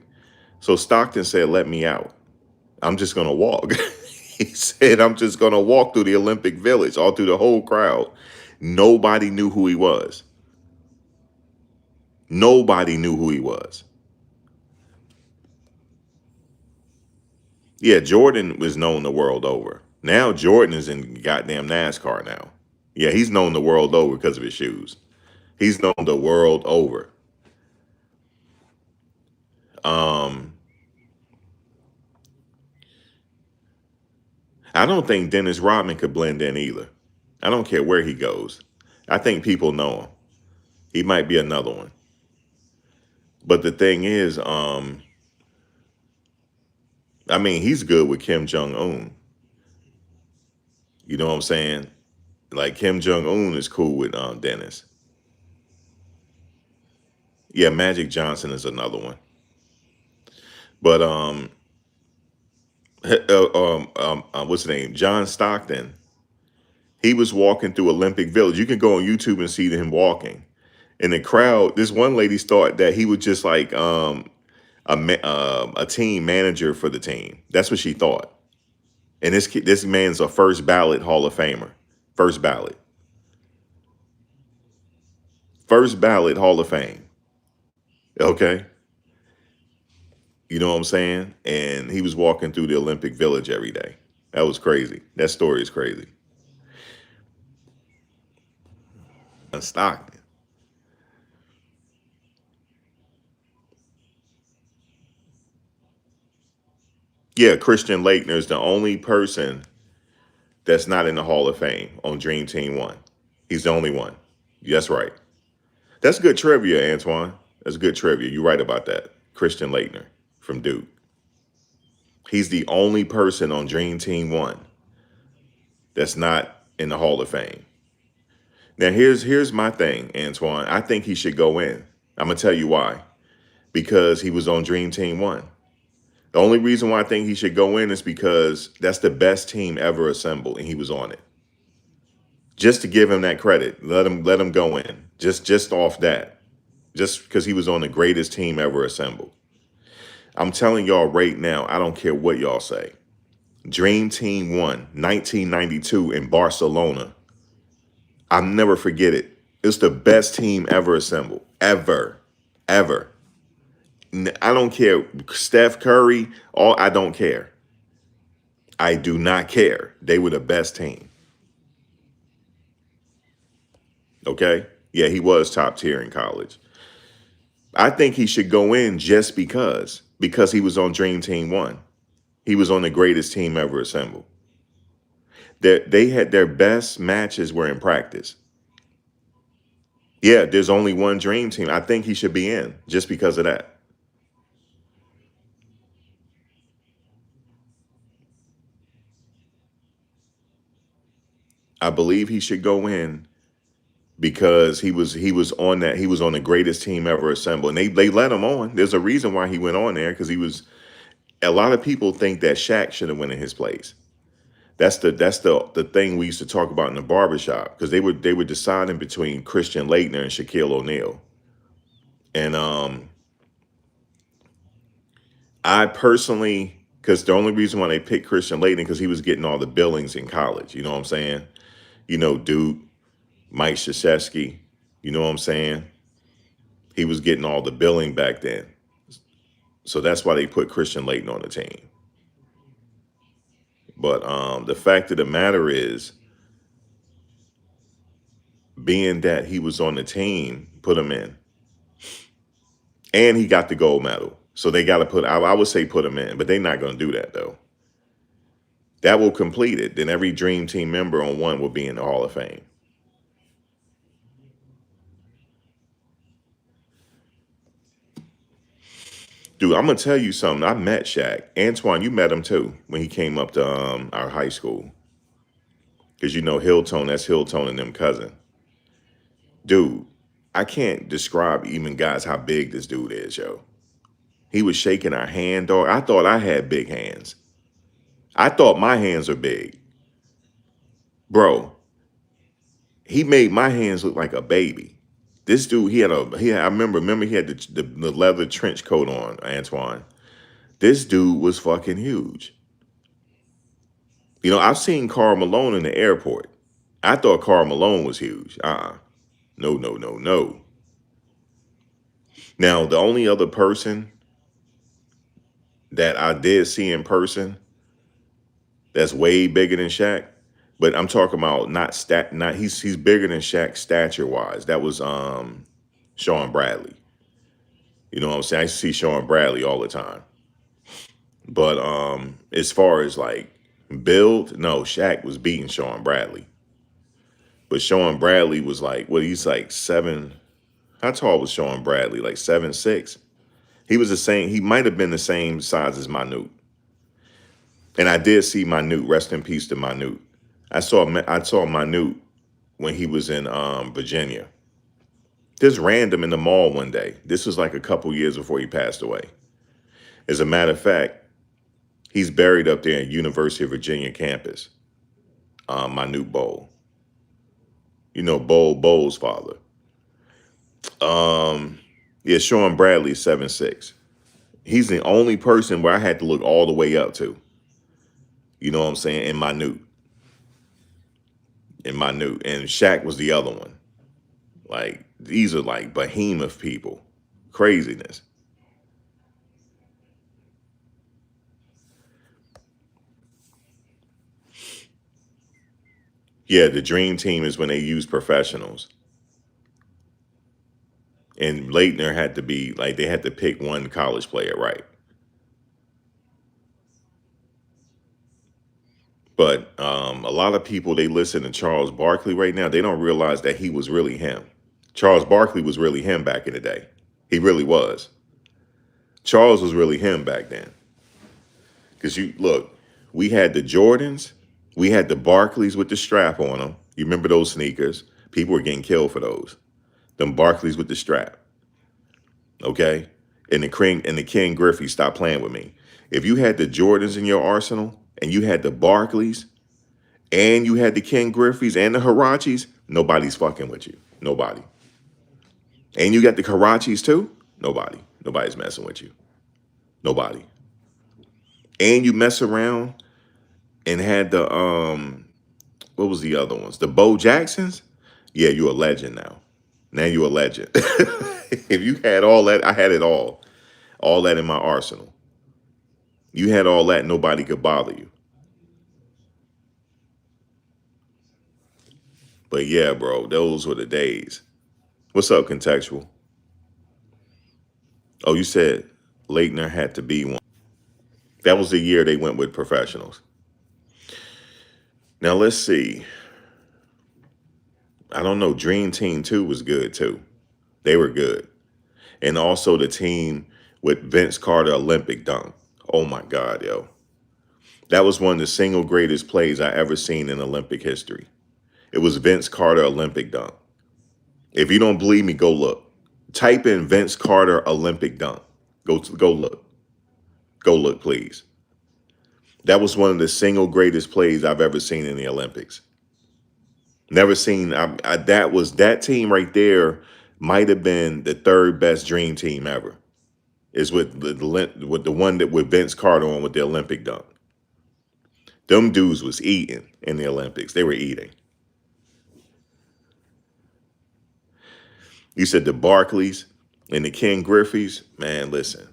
So Stockton said, let me out. I'm just going to walk. He said, I'm just going to walk through the Olympic Village, all through the whole crowd. Nobody knew who he was. Nobody knew who he was. Yeah, Jordan was known the world over. Now Jordan is in goddamn NASCAR now. Yeah, he's known the world over because of his shoes. He's known the world over. Um, I don't think Dennis Rodman could blend in either. I don't care where he goes. I think people know him. He might be another one. But the thing is, I mean, he's good with Kim Jong Un. You know what I'm saying? Like Kim Jong Un is cool with Dennis. Yeah, Magic Johnson is another one. But what's his name? John Stockton. He was walking through Olympic Village. You can go on YouTube and see him walking. In the crowd, this one lady thought that he was just like a team manager for the team. That's what she thought. And this man's a first ballot Hall of Famer. First ballot. First ballot Hall of Fame. Okay. You know what I'm saying? And he was walking through the Olympic Village every day. That was crazy. That story is crazy. Stockton. Yeah, Christian Laettner is the only person that's not in the Hall of Fame on Dream Team One. He's the only one. That's right. That's good trivia, Antoine. That's good trivia. You're right about that. Christian Laettner from Duke. He's the only person on Dream Team One that's not in the Hall of Fame. Now here's my thing, Antoine. I think he should go in. I'm gonna tell you why. Because he was on Dream Team One. The only reason why I think he should go in is because that's the best team ever assembled, and he was on it. just to give him that credit. Let him go in. Just off that. Just because he was on the greatest team ever assembled. I'm telling y'all right now, I don't care what y'all say. Dream Team won 1992 in Barcelona. I'll never forget it. It's the best team ever assembled. Ever. Ever. I don't care. Steph Curry, all I don't care. I do not care. They were the best team. Okay? Yeah, he was top tier in college. I think he should go in just because he was on Dream Team 1. He was on the greatest team ever assembled. They had their best matches were in practice. Yeah, there's only one Dream Team. I think he should be in just because of that. I believe he should go in because he was on the greatest team ever assembled, and they let him on. There's a reason why he went on there because he was. A lot of people think that Shaq should have went in his place. That's the thing we used to talk about in the barbershop because they were deciding between Christian Laettner and Shaquille O'Neal, and I personally, because the only reason why they picked Christian Laettner because he was getting all the billings in college. You know what I'm saying? Duke, Mike Krzyzewski. You know what I'm saying? He was getting all the billing back then. So that's why they put Christian Laettner on the team. But the fact of the matter is, being that he was on the team, put him in. And he got the gold medal. So they got to I would say put him in, but they're not going to do that though. That will complete it. Then every Dream Team member on one will be in the Hall of Fame. Dude, I'm going to tell you something. I met Shaq. Antoine, you met him too when he came up to our high school. Because Hilltone, that's Hilltone and them cousin. Dude, I can't describe even guys how big this dude is, yo. He was shaking our hand, dog. I thought I had big hands. I thought my hands were big. Bro, he made my hands look like a baby. This dude, I remember he had the leather trench coat on, Antoine. This dude was fucking huge. I've seen Karl Malone in the airport. I thought Karl Malone was huge. No, no, no, no. Now, the only other person that I did see in person that's way bigger than Shaq, but I'm talking about not he's bigger than Shaq stature wise. That was Sean Bradley. You know what I'm saying? I see Sean Bradley all the time. But as far as like build, no, Shaq was beating Sean Bradley. But Sean Bradley was like, he's like seven. How tall was Sean Bradley? Like 7'6". He was the same. He might have been the same size as Minute. And I did see Minute. Rest in peace to Minute. I saw Minute when he was in Virginia. Just random in the mall one day. This was like a couple years before he passed away. As a matter of fact, he's buried up there at University of Virginia campus. Minute Bowl. Bowl's father. Yeah, Sean Bradley is 7'6". He's the only person where I had to look all the way up to. You know what I'm saying? In Minute. And Shaq was the other one. Like, these are like behemoth people. Craziness. Yeah, the dream team is when they use professionals. And Leitner had to be like, they had to pick one college player, right? But a lot of people, they listen to Charles Barkley right now. They don't realize that he was really him. Charles Barkley was really him back in the day. He really was. Charles was really him back then. Because we had the Jordans, we had the Barkleys with the strap on them. You remember those sneakers? People were getting killed for those. Them Barkleys with the strap. Okay? And the King Griffey, stop playing with me. If you had the Jordans in your arsenal and you had the Barkleys and you had the Ken Griffey's and the Hirachis, nobody's fucking with you. Nobody. And you got the Hirachis too? Nobody. Nobody's messing with you. Nobody. And you mess around and had the what was the other ones? The Bo Jacksons? Yeah, you're a legend now. Now you're a legend. If you had all that, I had it all. All that in my arsenal. You had all that, nobody could bother you. But yeah, bro, those were the days. What's up, Contextual? Oh, you said Leitner had to be one. That was the year they went with professionals. Now let's see. I don't know. Dream Team 2 was good too. They were good. And also the team with Vince Carter Olympic dunk. Oh my God, yo. That was one of the single greatest plays I ever seen in Olympic history. It was Vince Carter Olympic dunk. If you don't believe me, go look. Type in Vince Carter Olympic dunk. Go look. Go look, please. That was one of the single greatest plays I've ever seen in the Olympics. Never seen. That team right there might have been the third best dream team ever. Is with the one that with Vince Carter on with the Olympic dunk. Them dudes was eating in the Olympics. They were eating. You said the Barclays and the Ken Griffeys. Man, listen.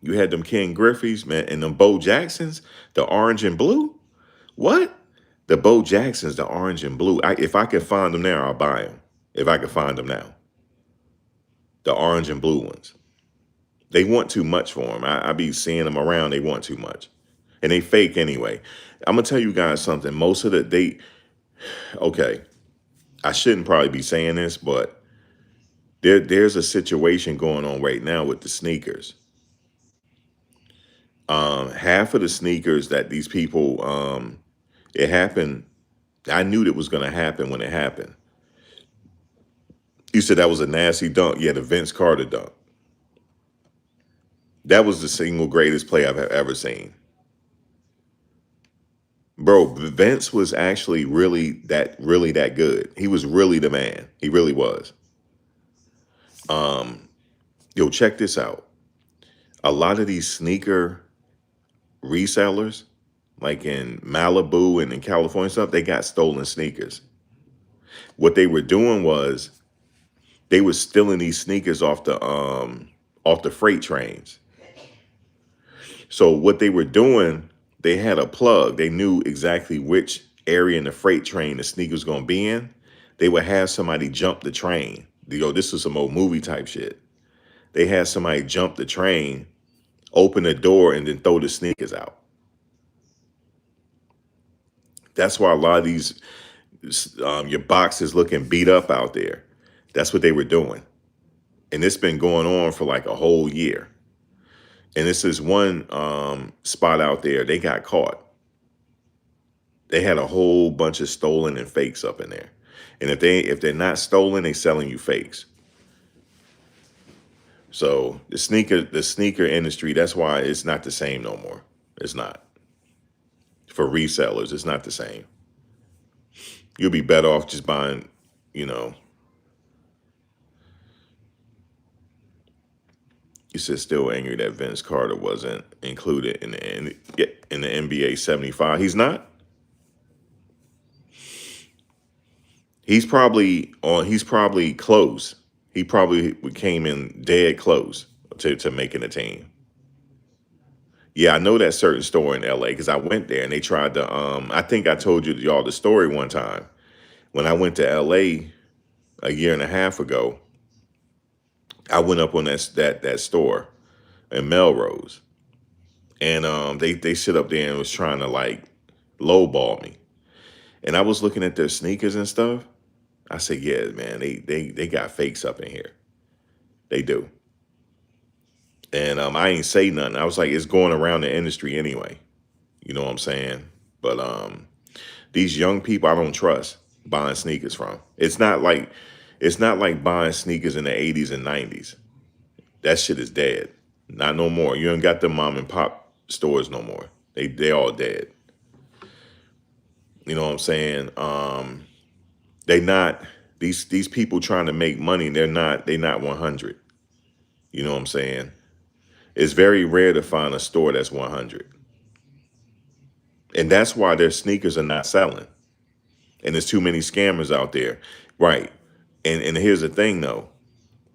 You had them Ken Griffeys, man, and them Bo Jacksons, the orange and blue. What? The Bo Jacksons, the orange and blue. If I could find them now, I'll buy them. If I could find them now. The orange and blue ones. They want too much for them. I be seeing them around. They want too much. And they fake anyway. I'm going to tell you guys something. Most of okay, I shouldn't probably be saying this, but there's a situation going on right now with the sneakers. Half of the sneakers that these people, it happened. I knew that was going to happen when it happened. You said that was a nasty dunk. Yeah, the Vince Carter dunk. That was the single greatest play I've ever seen. Bro, Vince was actually really that good. He was really the man. He really was. Yo, check this out. A lot of these sneaker resellers, like in Malibu and in California and stuff, they got stolen sneakers. What they were doing was they were stealing these sneakers off the freight trains. So what they were doing, they had a plug. They knew exactly which area in the freight train the sneaker was going to be in. They would have somebody jump the train. This was some old movie type shit. They had somebody jump the train, open the door, and then throw the sneakers out. That's why a lot of these, your boxes looking beat up out there. That's what they were doing. And it's been going on for like a whole year. And this is one spot out there. They got caught. They had a whole bunch of stolen and fakes up in there. And if they're not stolen, they selling you fakes. So the sneaker industry, that's why it's not the same no more. It's not. For resellers, it's not the same. You'll be better off just buying, you said still angry that Vince Carter wasn't included in the NBA 75. He's not. He's probably close. He probably came in dead close to making a team. Yeah, I know that certain store in LA because I went there and they tried to I think I told y'all the story one time. When I went to LA a year and a half ago, I went up on that store in Melrose. And they sit up there and was trying to like lowball me. And I was looking at their sneakers and stuff. I said, yeah, man, they got fakes up in here. They do. And I ain't say nothing. I was like, it's going around the industry anyway. You know what I'm saying? But these young people I don't trust buying sneakers from. It's not like buying sneakers in the 80s and 90s. That shit is dead. Not no more. You ain't got the mom and pop stores no more. They all dead. You know what I'm saying? They not these people trying to make money. They're not 100. You know what I'm saying? It's very rare to find a store that's 100, and that's why their sneakers are not selling. And there's too many scammers out there, right? And here's the thing though,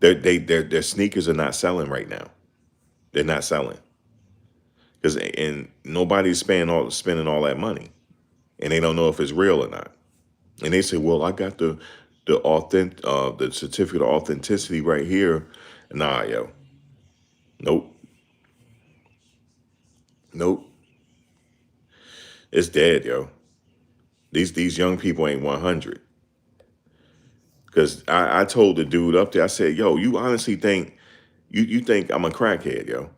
their sneakers are not selling right now. They're not selling because and nobody's spending all that money, and they don't know if it's real or not. And they say, well, I got the certificate of authenticity right here. Nah, yo, nope, nope, it's dead, yo. These young people ain't 100. Because I told the dude up there, I said, yo, you honestly think you think I'm a crackhead, yo?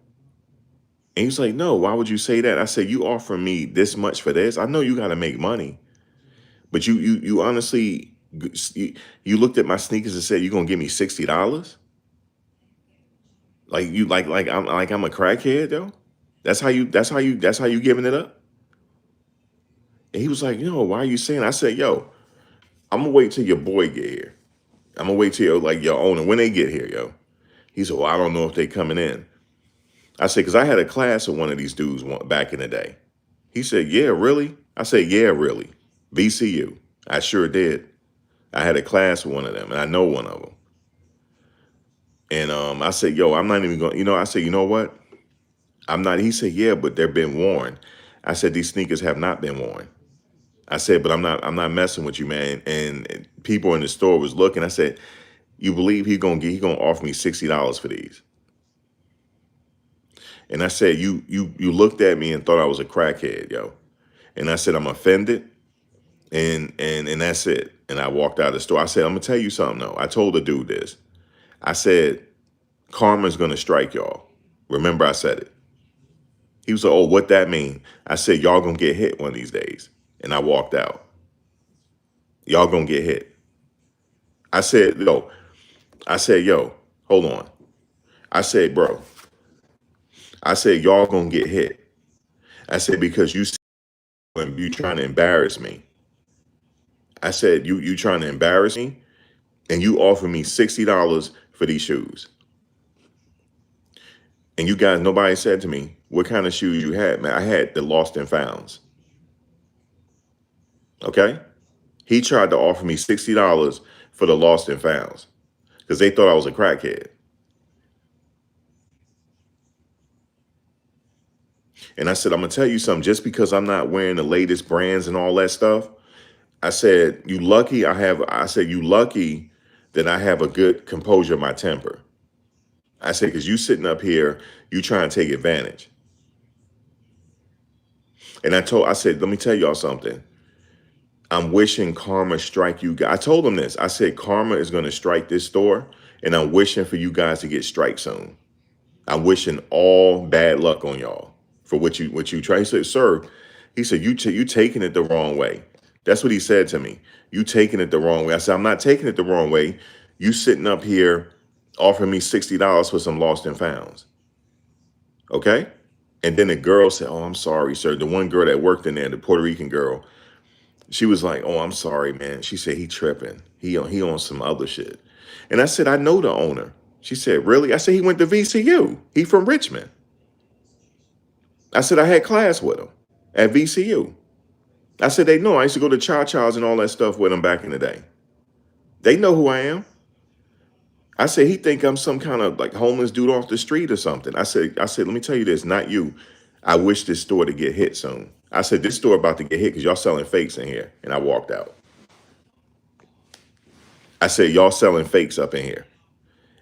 And he's like, no, why would you say that? I said, you offer me this much for this? I know you got to make money, but you honestly you looked at my sneakers and said you're gonna give me $60? Like you like I'm a crackhead though? That's how you giving it up? And he was like, yo, why are you saying? I said, yo, I'm gonna wait till your boy get here. I'm gonna wait till your owner when they get here, yo. He said, well, I don't know if they coming in. I said, because I had a class with one of these dudes back in the day. He said, yeah, really? I said, yeah, really. VCU. I sure did. I had a class with one of them, and I know one of them. And I said, yo, I'm not even going, I said, you know what? I'm not. He said, yeah, but they're been worn. I said, these sneakers have not been worn. I said, but I'm not messing with you, man. And people in the store was looking. I said, you believe he gonna offer me $60 for these? And I said, you looked at me and thought I was a crackhead, yo. And I said, I'm offended, and that's it. And I walked out of the store. I said, I'm gonna tell you something though. I told the dude this. I said, karma's gonna strike y'all. Remember I said it. He was like, oh, what that mean? I said, y'all gonna get hit one of these days. And I walked out. Y'all gonna get hit. I said, yo, hold on. I said, bro, I said, y'all gonna get hit. I said, because you trying to embarrass me. I said, you trying to embarrass me? And you offer me $60 for these shoes. And you guys, nobody said to me, what kind of shoes you had, man? I had the lost and founds. Okay? He tried to offer me $60 for the lost and founds because they thought I was a crackhead. And I said, I'm gonna tell you something, just because I'm not wearing the latest brands and all that stuff, I said, you lucky that I have a good composure of my temper. I said, because you sitting up here, you trying to take advantage. And I said, let me tell y'all something. I'm wishing karma strike you guys. I told them this. I said, karma is going to strike this store, and I'm wishing for you guys to get strike soon. I'm wishing all bad luck on y'all for what you try. He said, sir, he said, you taking it the wrong way. That's what he said to me. You taking it the wrong way. I said, I'm not taking it the wrong way. You sitting up here offering me $60 for some lost and founds. Okay? And then the girl said, oh, I'm sorry, sir. The one girl that worked in there, the Puerto Rican girl, she was like, oh, I'm sorry, man. She said, he tripping. He on some other shit. And I said, I know the owner. She said, really? I said, he went to VCU. He from Richmond. I said, I had class with him at VCU. I said, they know. I used to go to Cha-Cha's and all that stuff with him back in the day. They know who I am. I said, he think I'm some kind of like homeless dude off the street or something. I said, let me tell you this, not you. I wish this store to get hit soon. I said, this store about to get hit because y'all selling fakes in here. And I walked out. I said, y'all selling fakes up in here.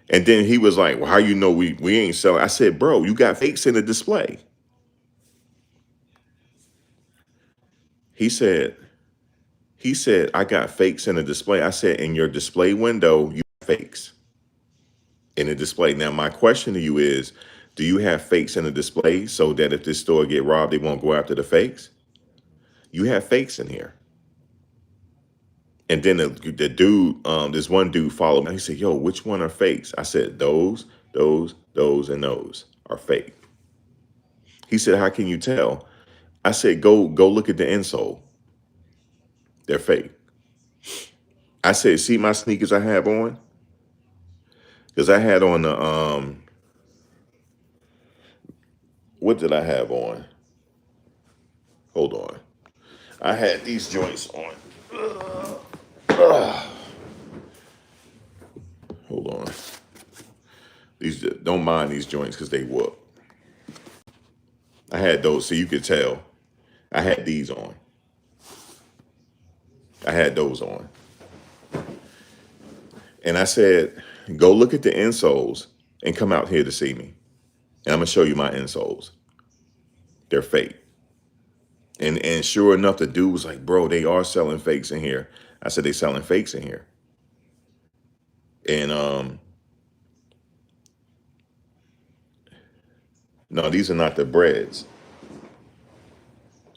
And then he was like, well, how you know we ain't selling? I said, bro, you got fakes in the display. He said, I got fakes in the display. I said, in your display window, you have fakes in the display. Now, my question to you is, do you have fakes in the display so that if this store get robbed, they won't go after the fakes? You have fakes in here. And then the dude, this one dude followed me. He said, yo, which one are fakes? I said, those, and those are fake. He said, how can you tell? I said, go look at the insole. They're fake. I said, see my sneakers I have on? Because I had on the what did I have on? Hold on. I had these joints on. Ugh. Hold on. These don't mind these joints because they whoop. I had those so you could tell. I had these on. I had those on. And I said, go look at the insoles and come out here to see me. And I'm gonna show you my insoles. They're fake. And sure enough, the dude was like, bro, they are selling fakes in here. I said, they selling fakes in here. And no, these are not the breads.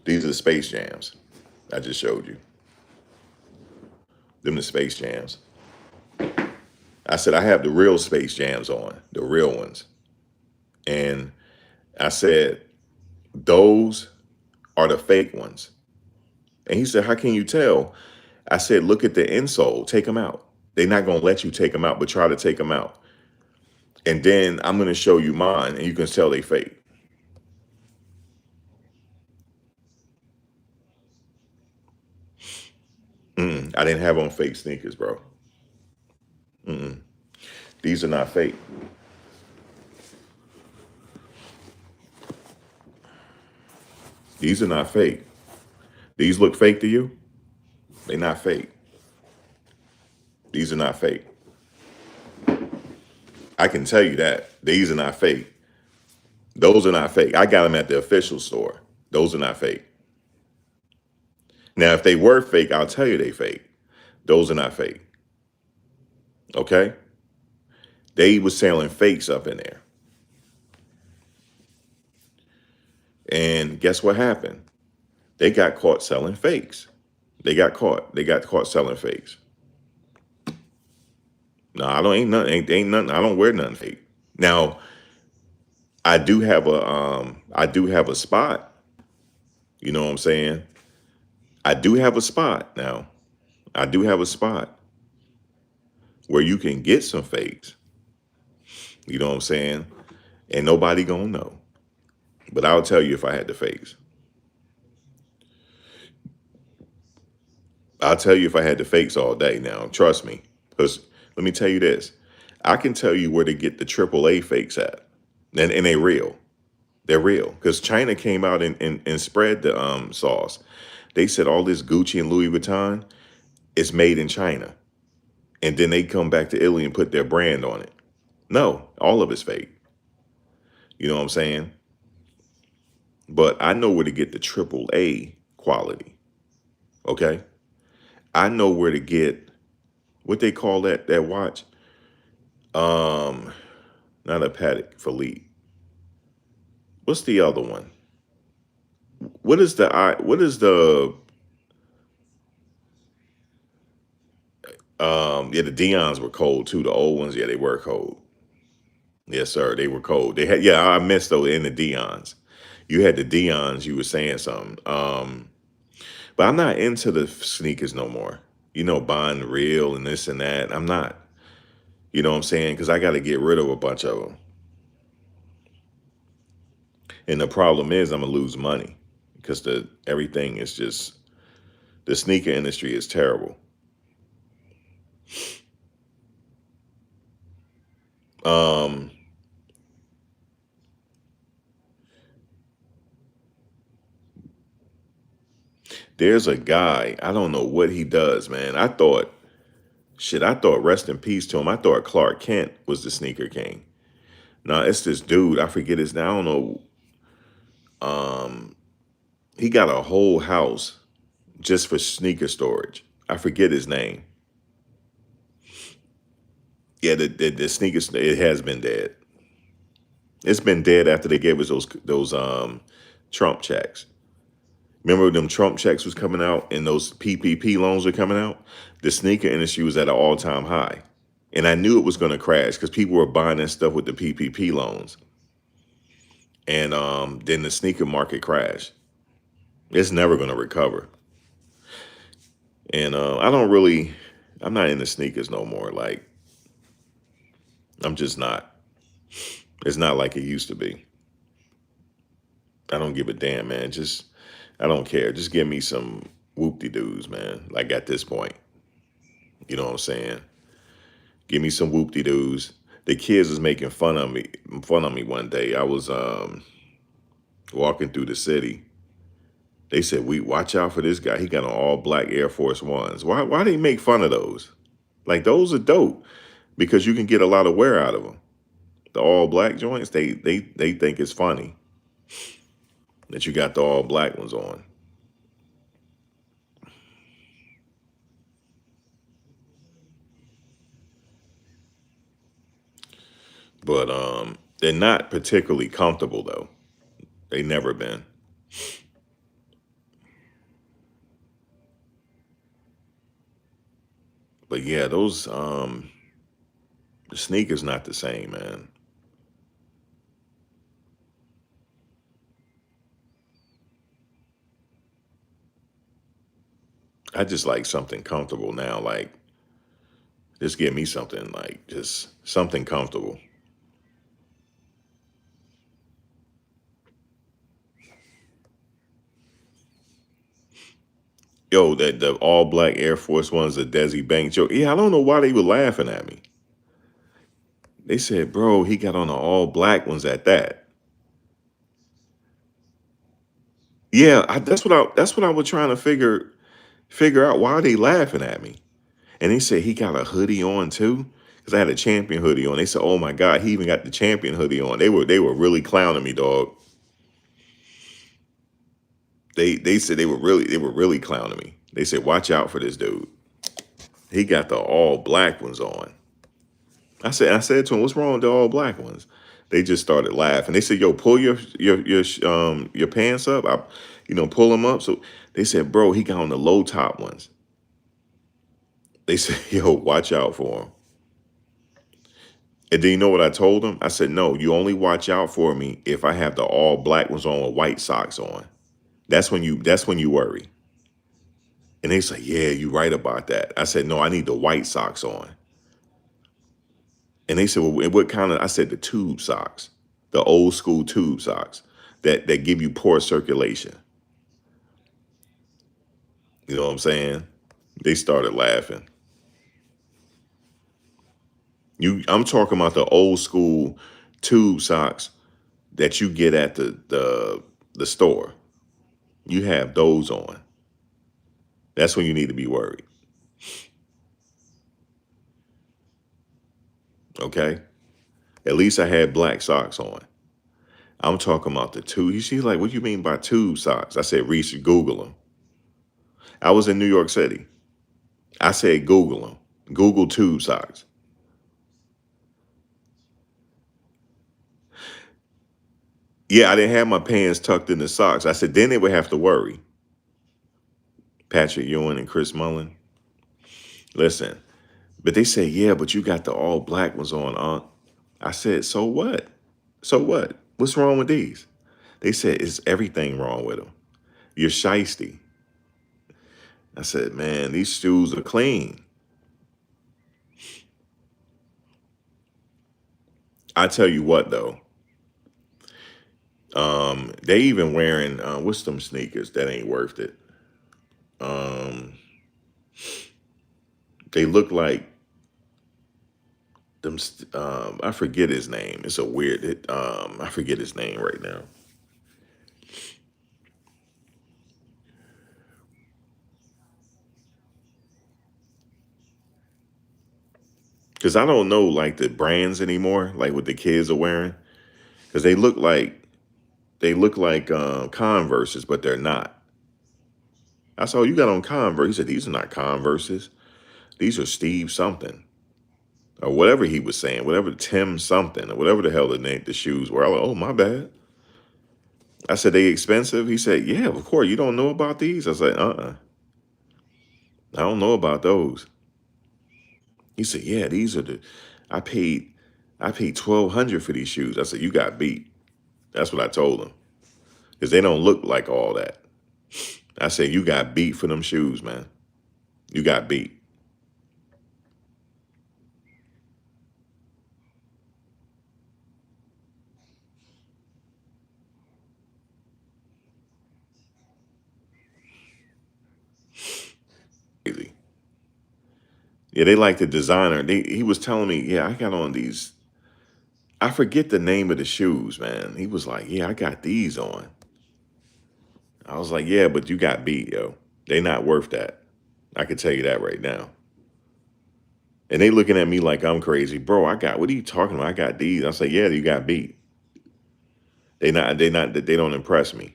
These are the Space Jams. I just showed you. Them the Space Jams. I said, I have the real Space Jams on, the real ones. And I said, those are the fake ones. And he said, how can you tell? I said, look at the insole, take them out. They're not going to let you take them out, but try to take them out. And then I'm going to show you mine, and you can tell they fake. I didn't have on fake sneakers, bro. These are not fake. These are not fake. These look fake to you? They're not fake. These are not fake. I can tell you that. These are not fake. Those are not fake. I got them at the official store. Those are not fake. Now, if they were fake, I'll tell you they fake. Those are not fake. Okay? They was selling fakes up in there. And guess what happened? They got caught selling fakes. They got caught. They got caught selling fakes. No, I don't ain't nothing. I don't wear nothing fake. Now, I do have a spot. You know what I'm saying? I do have a spot now. I do have a spot where you can get some fakes. You know what I'm saying? And nobody gonna know. But I'll tell you if I had the fakes. I'll tell you if I had the fakes all day now. Trust me. Because let me tell you this. I can tell you where to get the AAA fakes at. And they real. They're real. Because China came out and spread the sauce. They said all this Gucci and Louis Vuitton is made in China. And then they come back to Italy and put their brand on it. No, all of it's fake. You know what I'm saying? But I know where to get the AAA quality. Okay? I know where to get what they call that watch. Um, Not a Patek Philippe. What's the other one? What is the yeah, the Dions were cold too. The old ones, yeah, they were cold. Yes, sir. They were cold. They had, yeah, I missed those in the Dions. You had the Dions, you were saying something. But I'm not into the sneakers no more. You know, buying real and this and that. I'm not. You know what I'm saying? Because I got to get rid of a bunch of them. And the problem is I'm gonna lose money because the everything is just the sneaker industry is terrible. Um, there's a guy, I don't know what he does, man. I thought rest in peace to him. I thought Clark Kent was the sneaker king. No, it's this dude. I forget his name. I don't know. Um, he got a whole house just for sneaker storage. I forget his name. Yeah, the sneakers, it has been dead. It's been dead after they gave us those Trump checks. Remember them Trump checks was coming out and those PPP loans were coming out? The sneaker industry was at an all-time high. And I knew it was going to crash because people were buying that stuff with the PPP loans. And then the sneaker market crashed. It's never going to recover. And I don't really, I'm not into sneakers no more. Like, I'm just not. It's not like it used to be. I don't give a damn, man. Just, I don't care. Just give me some whoop-de-doos, man. Like at this point, you know what I'm saying? Give me some whoop-de-doos. The kids was making fun of me one day. I was walking through the city. They said, "We watch out for this guy. He got on all black Air Force Ones." Why they make fun of those? Like those are dope because you can get a lot of wear out of them. The all black joints, they think it's funny that you got the all black ones on. But they're not particularly comfortable though. They never been. But yeah, those the sneakers not the same, man. I just like something comfortable now. Like just give me something like just something comfortable. Yo, that the all black Air Force Ones, the Desi Bank joke. Yeah, I don't know why they were laughing at me. They said, bro, he got on the all black ones at that. Yeah, that's what I was trying to figure out. Why are they laughing at me? And they said he got a hoodie on too. Because I had a champion hoodie on. They said, oh my God, he even got the champion hoodie on. They were really clowning me, dog. They said they were really clowning me. They said, watch out for this dude. He got the all black ones on. I said to him, what's wrong with the all black ones? They just started laughing. They said, yo, pull your pants up. Pull them up. So they said, bro, he got on the low top ones. They said, yo, watch out for him. And then you know what I told them? I said, no, you only watch out for me if I have the all black ones on with white socks on. That's when you worry. And they say, yeah, you're right about that. I said, no, I need the white socks on. And they said, well, what kind of, I said, the tube socks, the old school tube socks that give you poor circulation. You know what I'm saying? They started laughing. I'm talking about the old school tube socks that you get at the store. You have those on. That's when you need to be worried. Okay? At least I had black socks on. I'm talking about the tube. She's like, what do you mean by tube socks? I said, Reese, Google them. I was in New York City. I said, Google them. Google tube socks. Yeah, I didn't have my pants tucked in the socks. I said, then they would have to worry. Patrick Ewing and Chris Mullen. Listen, but they say, yeah, but you got the all black ones on, Aunt. I said, so what? So what? What's wrong with these? They said, it's everything wrong with them. You're shisty. I said, man, these shoes are clean. I tell you what, though, they even wearing what's them sneakers that ain't worth it. Um, they look like them. I forget his name. It's a weird. I forget his name right now. Because I don't know like the brands anymore, like what the kids are wearing. Because they look like Converses, but they're not. I saw you got on Converse. He said these are not Converses. These are Steve something or whatever he was saying, whatever Tim something or whatever the hell the shoes were. I was like, oh my bad. I said they expensive. He said, yeah, of course. You don't know about these? I said, I don't know about those. He said, yeah, these are the. I paid, I paid 1,200 for these shoes. I said, you got beat. That's what I told him because they don't look like all that. I said, you got beat for them shoes, man. You got beat. Crazy. Yeah, they like the designer. He was telling me, yeah, I got on these. I forget the name of the shoes, man. He was like, yeah, I got these on. I was like, yeah, but you got beat, yo. They not worth that. I can tell you that right now. And they looking at me like I'm crazy, bro. What are you talking about? I got these. I say, yeah, you got beat. They don't impress me.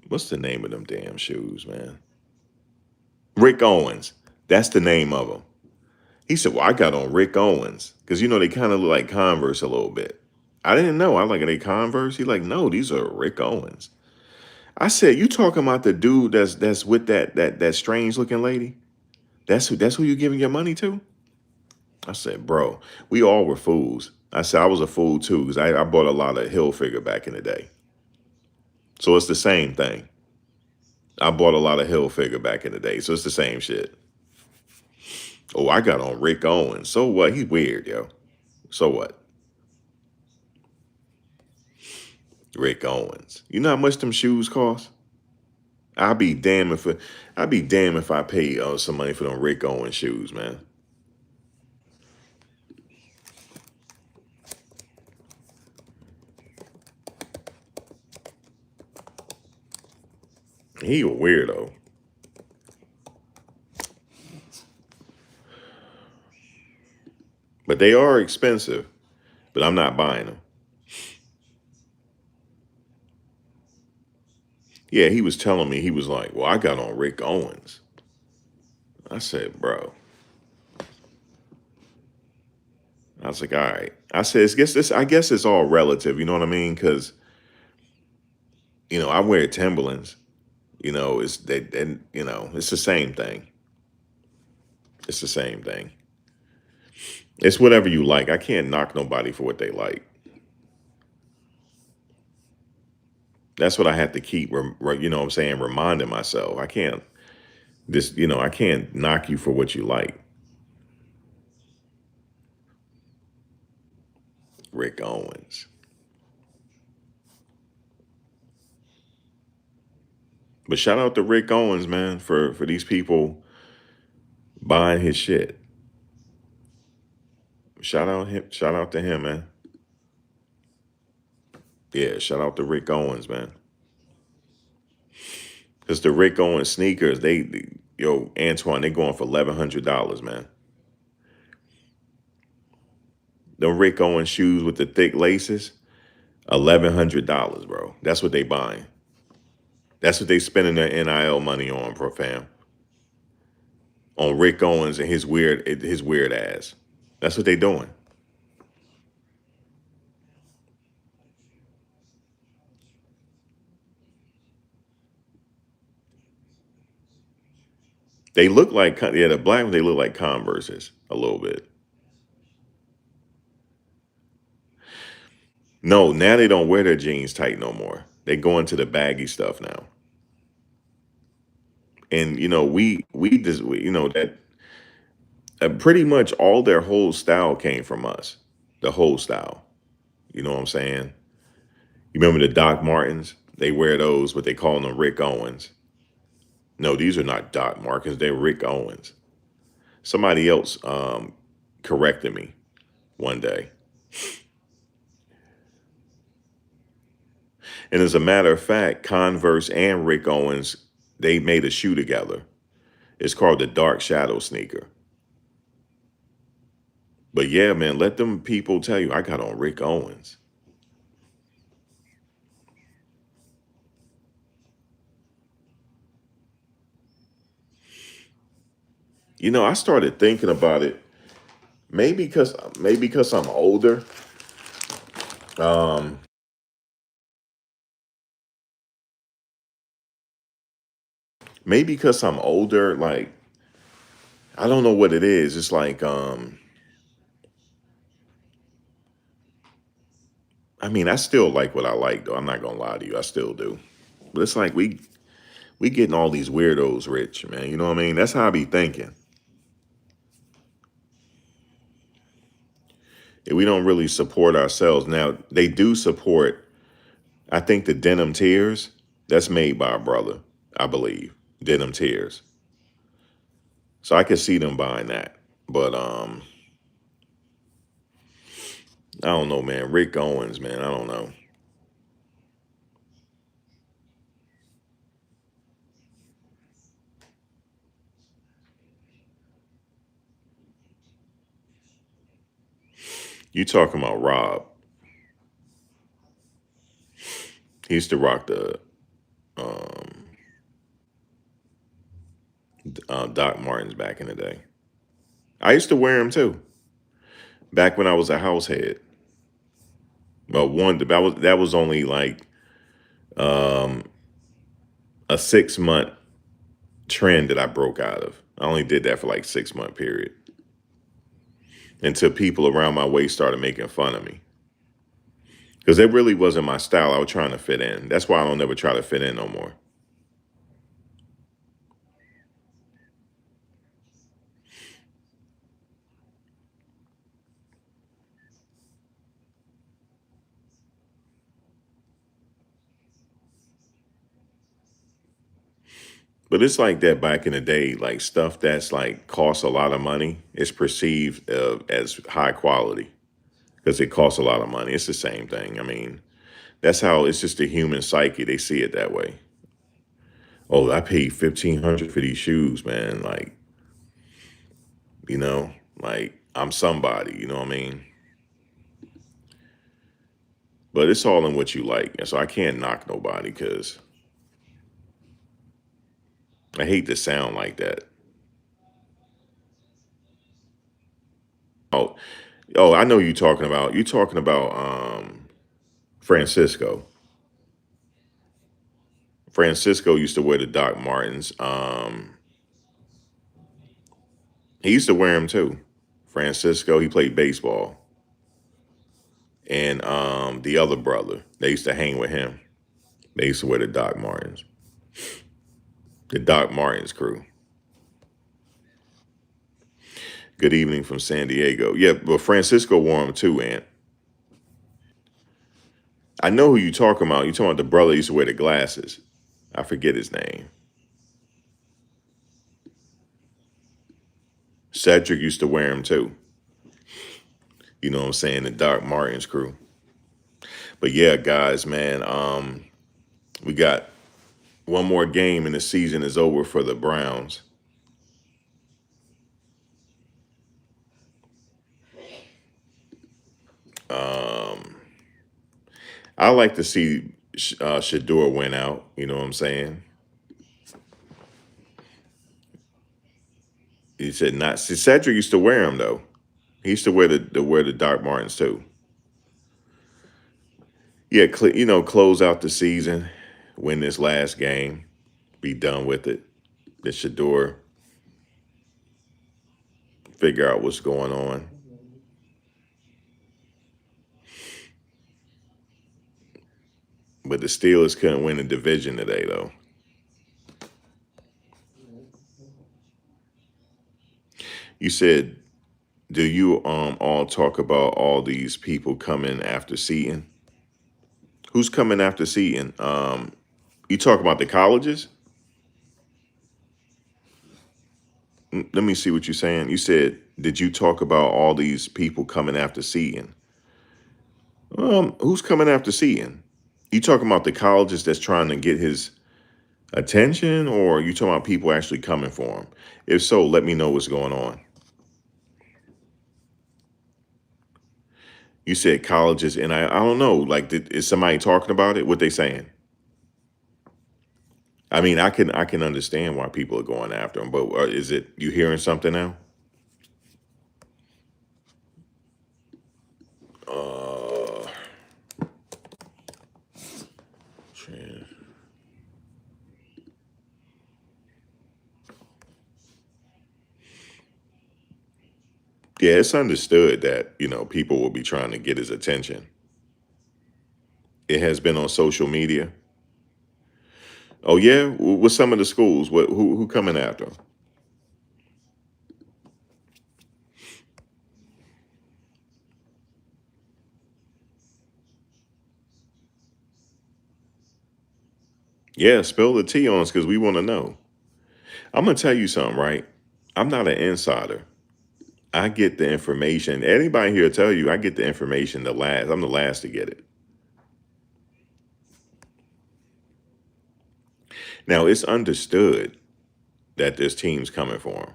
What's the name of them damn shoes, man? Rick Owens. That's the name of them. He said, well, I got on Rick Owens. Because, they kind of look like Converse a little bit. I didn't know. I like, are they Converse? He like, no, these are Rick Owens. I said, you talking about the dude that's with that strange looking lady? That's who you giving your money to? I said, bro, we all were fools. I said, I was a fool too, because I bought a lot of Hilfiger back in the day. So it's the same thing. I bought a lot of Hilfiger back in the day. So it's the same shit. Oh, I got on Rick Owens. So what? He's weird, yo. So what? Rick Owens. You know how much them shoes cost? I'll be damned if I'd be damned if I pay some money for them Rick Owens shoes, man. He a weirdo. But they are expensive. But I'm not buying them. Yeah, he was telling me, he was like, well, I got on Rick Owens. I said, bro. I was like, all right. I said, I guess it's all relative, you know what I mean? Because, I wear Timberlands. It's that, and it's the same thing. It's the same thing. It's whatever you like. I can't knock nobody for what they like. That's what I have to keep, what I'm saying, reminding myself. I can't, I can't knock you for what you like. Rick Owens. But shout out to Rick Owens, man, for these people buying his shit. Shout out to him, man. Yeah, shout out to Rick Owens, man. Because the Rick Owens sneakers, yo, Antoine, they going for $1,100, man. The Rick Owens shoes with the thick laces, $1,100, bro. That's what they buying. That's what they spending their NIL money on, pro fam. On Rick Owens and his weird ass. That's what they doing. They look like, yeah, the black ones, they look like Converses a little bit. No, now they don't wear their jeans tight no more. They go into the baggy stuff now. And we just that pretty much all their whole style came from us. The whole style. You know what I'm saying? You remember the Doc Martens? They wear those, but they call them Rick Owens. No, these are not Doc Martens. They're Rick Owens. Somebody else corrected me one day. And as a matter of fact, Converse and Rick Owens, they made a shoe together. It's called the Dark Shadow sneaker. But yeah, man, let them people tell you I got on Rick Owens. I started thinking about it. Maybe because I'm older. Um, maybe because I'm older, like I don't know what it is. It's like I mean, I still like what I like, though. I'm not gonna lie to you, I still do. But it's like we getting all these weirdos rich, man. You know what I mean? That's how I be thinking. We don't really support ourselves. Now they do support. I think the denim tears that's made by a brother, I believe. Denim tears. So I could see them buying that. But I don't know, man. Rick Owens, man. I don't know. You talking about Rob? He used to rock the um, Doc Martens back in the day. I used to wear them too. Back when I was a house head. Well, that was only like um, a 6 month trend that I broke out of. I only did that for like 6 month period until people around my waist started making fun of me because it really wasn't my style. I was trying to fit in. That's why I don't ever try to fit in no more. But it's like that back in the day, like stuff that's like costs a lot of money is perceived as high quality because it costs a lot of money. It's the same thing. I mean, that's how it's just the human psyche. They see it that way. Oh, I paid 1,500 for these shoes, man. Like, you know, like I'm somebody, you know what I mean? But it's all in what you like. And so I can't knock nobody because I hate to sound like that. Oh, oh, I know you talking about. You talking about Francisco. Francisco used to wear the Doc Martens. He used to wear them too. Francisco, he played baseball. And the other brother, they used to hang with him. They used to wear the Doc Martens. The Doc Martens crew. Good evening from San Diego. Yeah, but Francisco wore them too, Ant. I know who you talking about. You talking about the brother who used to wear the glasses. I forget his name. Cedric used to wear them too. You know what I'm saying? The Doc Martens crew. But yeah, guys, man, we got one more game and the season is over for the Browns. Um, I like to see Shedeur win out. You know what I'm saying? He said not. See, Cedric used to wear them though. He used to wear the Doc Martens too. Yeah, close out the season, win this last game, be done with it. The Shedeur figure out what's going on. But the Steelers couldn't win the division today though. You said, do you all talk about all these people coming after Seton? Who's coming after Seton? You talk about the colleges? Let me see what you're saying. You said, did you talk about all these people coming after Seton? Who's coming after Seton? You talking about the colleges that's trying to get his attention, or you talking about people actually coming for him? If so, let me know what's going on. You said colleges, and I don't know. Like, is somebody talking about it? What they saying? I mean, I can understand why people are going after him, but is it you hearing something now? Uh, trans- yeah, it's understood that people will be trying to get his attention. It has been on social media. Oh yeah, what's some of the schools? What who coming after 'em? Yeah, spill the tea on us because we want to know. I'm gonna tell you something, right? I'm not an insider. I get the information. Anybody here tell you I get the information the last. I'm the last to get it. Now it's understood that there's teams coming for him.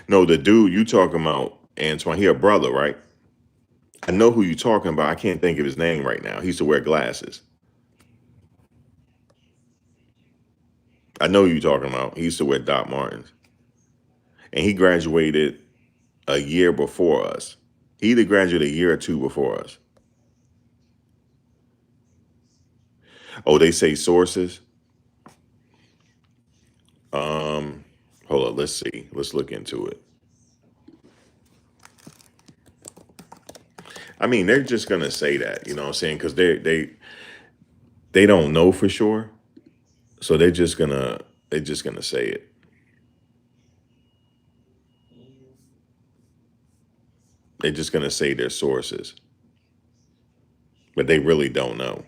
No, the dude you talking about, Antoine, he a brother, right? I know who you talking about. I can't think of his name right now. He used to wear glasses. I know who you talking about. He used to wear Doc Martens. And he graduated a year before us. He either graduated a year or two before us. Oh, they say sources. Um, Hold on, let's see. Let's look into it. I mean, they're just gonna say that, you know what I'm saying? Because they don't know for sure. So they're just gonna say it. They're just gonna say their sources, but they really don't know.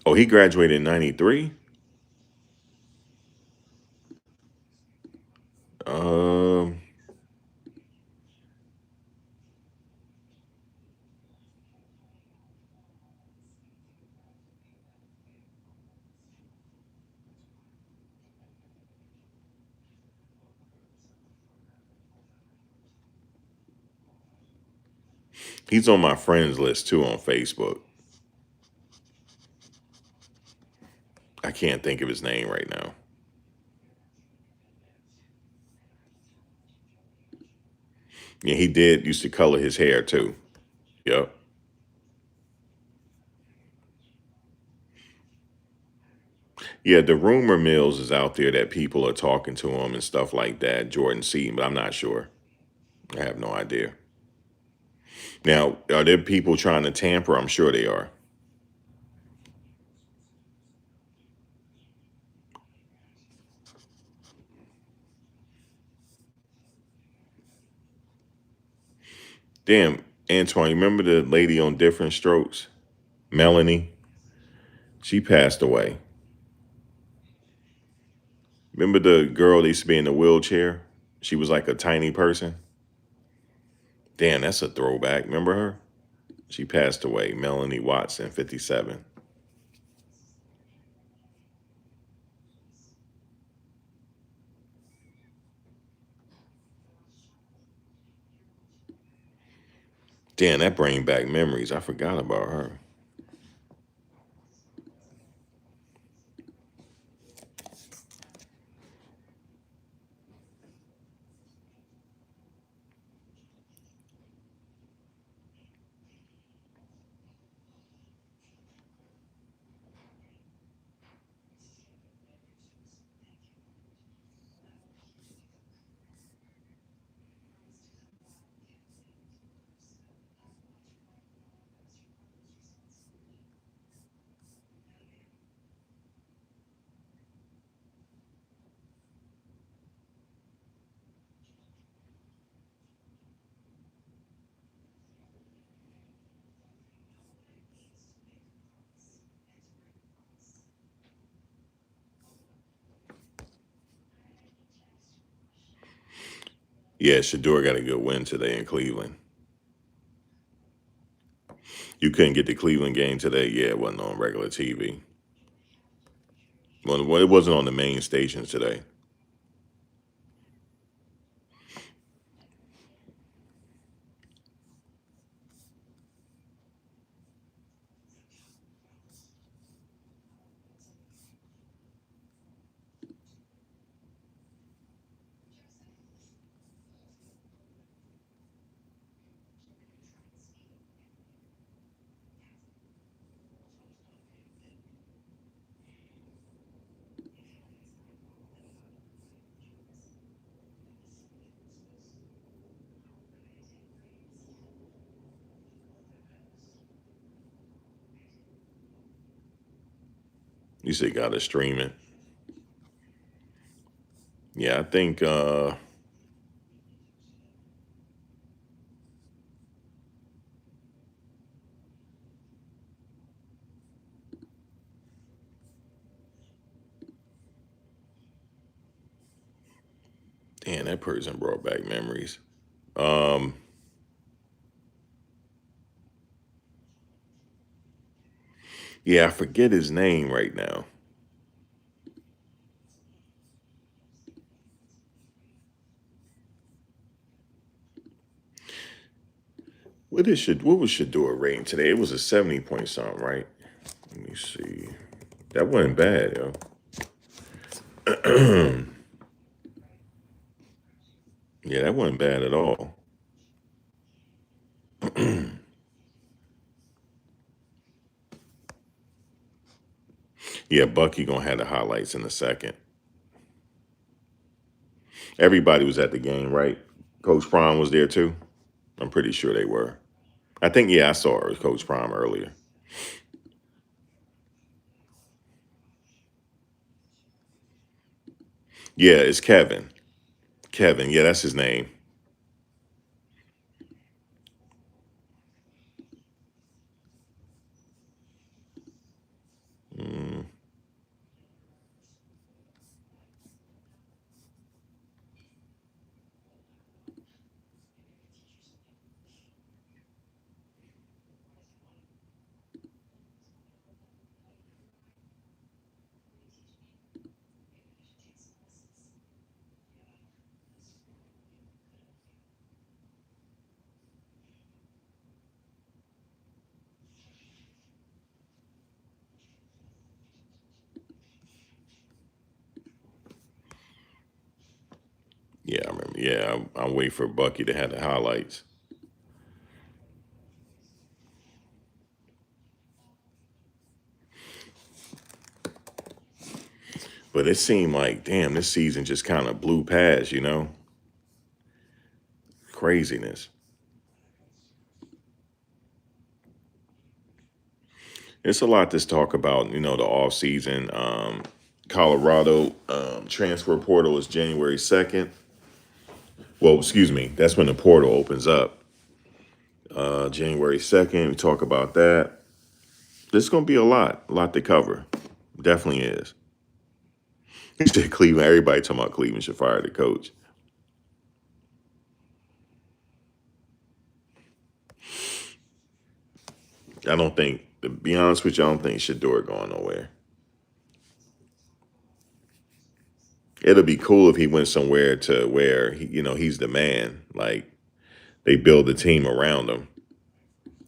Oh, he graduated in '93. Um, he's on my friends list too on Facebook. I can't think of his name right now. Yeah, he did used to color his hair too. Yep. Yeah, the rumor mills is out there that people are talking to him and stuff like that, Jordan Seaton, but I'm not sure. I have no idea. Now, are there people trying to tamper? I'm sure they are. Damn, Antoine, you remember the lady on Different Strokes? Melanie? She passed away. Remember the girl that used to be in the wheelchair? She was like a tiny person. Damn, that's a throwback. Remember her? She passed away. Melanie Watson, 57. Damn, that bring back memories. I forgot about her. Yeah, Shedeur got a good win today in Cleveland. You couldn't get the Cleveland game today. Yeah, it wasn't on regular TV. Well, it wasn't on the main stations today. You said got it streaming. Yeah, I think damn, that person brought back memories. Um yeah, I forget his name right now. What was Shedeur rating today? It was a 70 point something, right? Let me see. That wasn't bad, yo. Yeah, that wasn't bad at all. Yeah, Bucky gonna have the highlights in a second. Everybody was at the game, right? Coach Prime was there too. I'm pretty sure they were. I think yeah, I saw Coach Prime earlier. Yeah, it's Kevin. Kevin, yeah, that's his name. Mm, yeah, I remember. Yeah, I'm waiting for Bucky to have the highlights. But it seemed like, damn, this season just kind of blew past, craziness. It's a lot to talk about, the off season. Colorado transfer portal is January 2nd. Well, excuse me, that's when the portal opens up. January 2nd, we talk about that. There's going to be a lot to cover. Definitely is. You said Cleveland, everybody talking about Cleveland should fire the coach. I don't think, to be honest with you, I don't think Shedeur going nowhere. It'll be cool if he went somewhere to where, he's the man. Like, they build a team around him.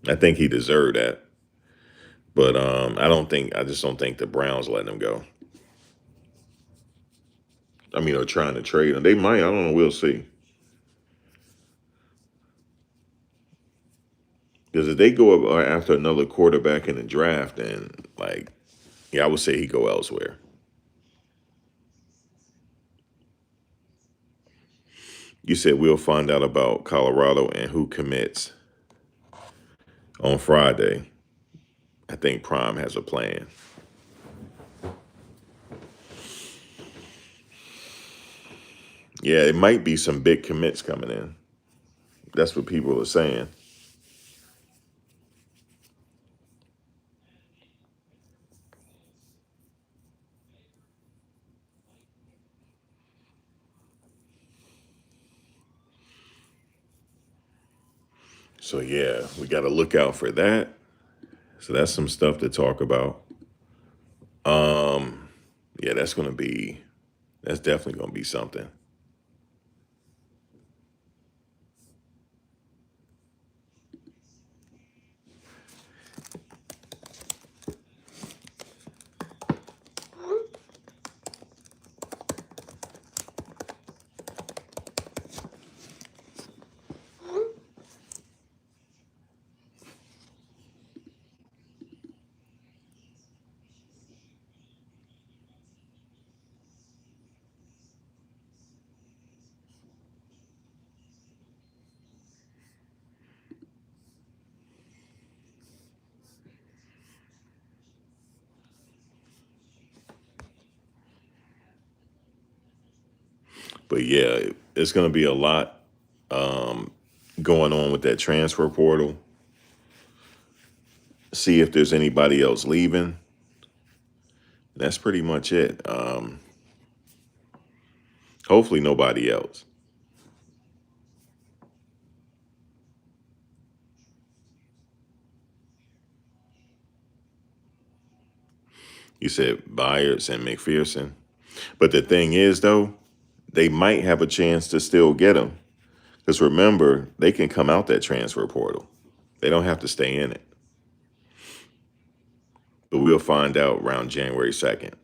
I think he deserved that. But I just don't think the Browns letting him go. I mean, they're trying to trade him. They might, I don't know, we'll see. Because if they go up after another quarterback in the draft, then, like, yeah, I would say he go elsewhere. You said we'll find out about Colorado and who commits on Friday. I think Prime has a plan. Yeah, it might be some big commits coming in. That's what people are saying. So yeah, we got to look out for that. So that's some stuff to talk about. Um, yeah, that's definitely gonna be something. But yeah, it's going to be a lot going on with that transfer portal. See if there's anybody else leaving. That's pretty much it. Hopefully nobody else. You said Byers and McPherson. But the thing is, though, they might have a chance to still get him. Because remember, they can come out that transfer portal. They don't have to stay in it. But we'll find out around January 2nd.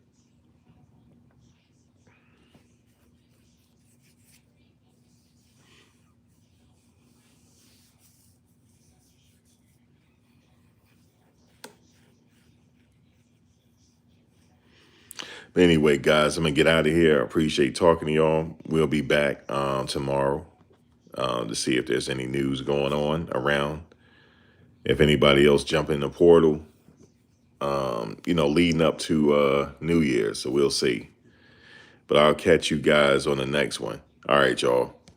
But anyway, guys, I'm going to get out of here. I appreciate talking to y'all. We'll be back tomorrow to see if there's any news going on around. If anybody else jump in the portal, leading up to New Year's. So we'll see. But I'll catch you guys on the next one. All right, y'all.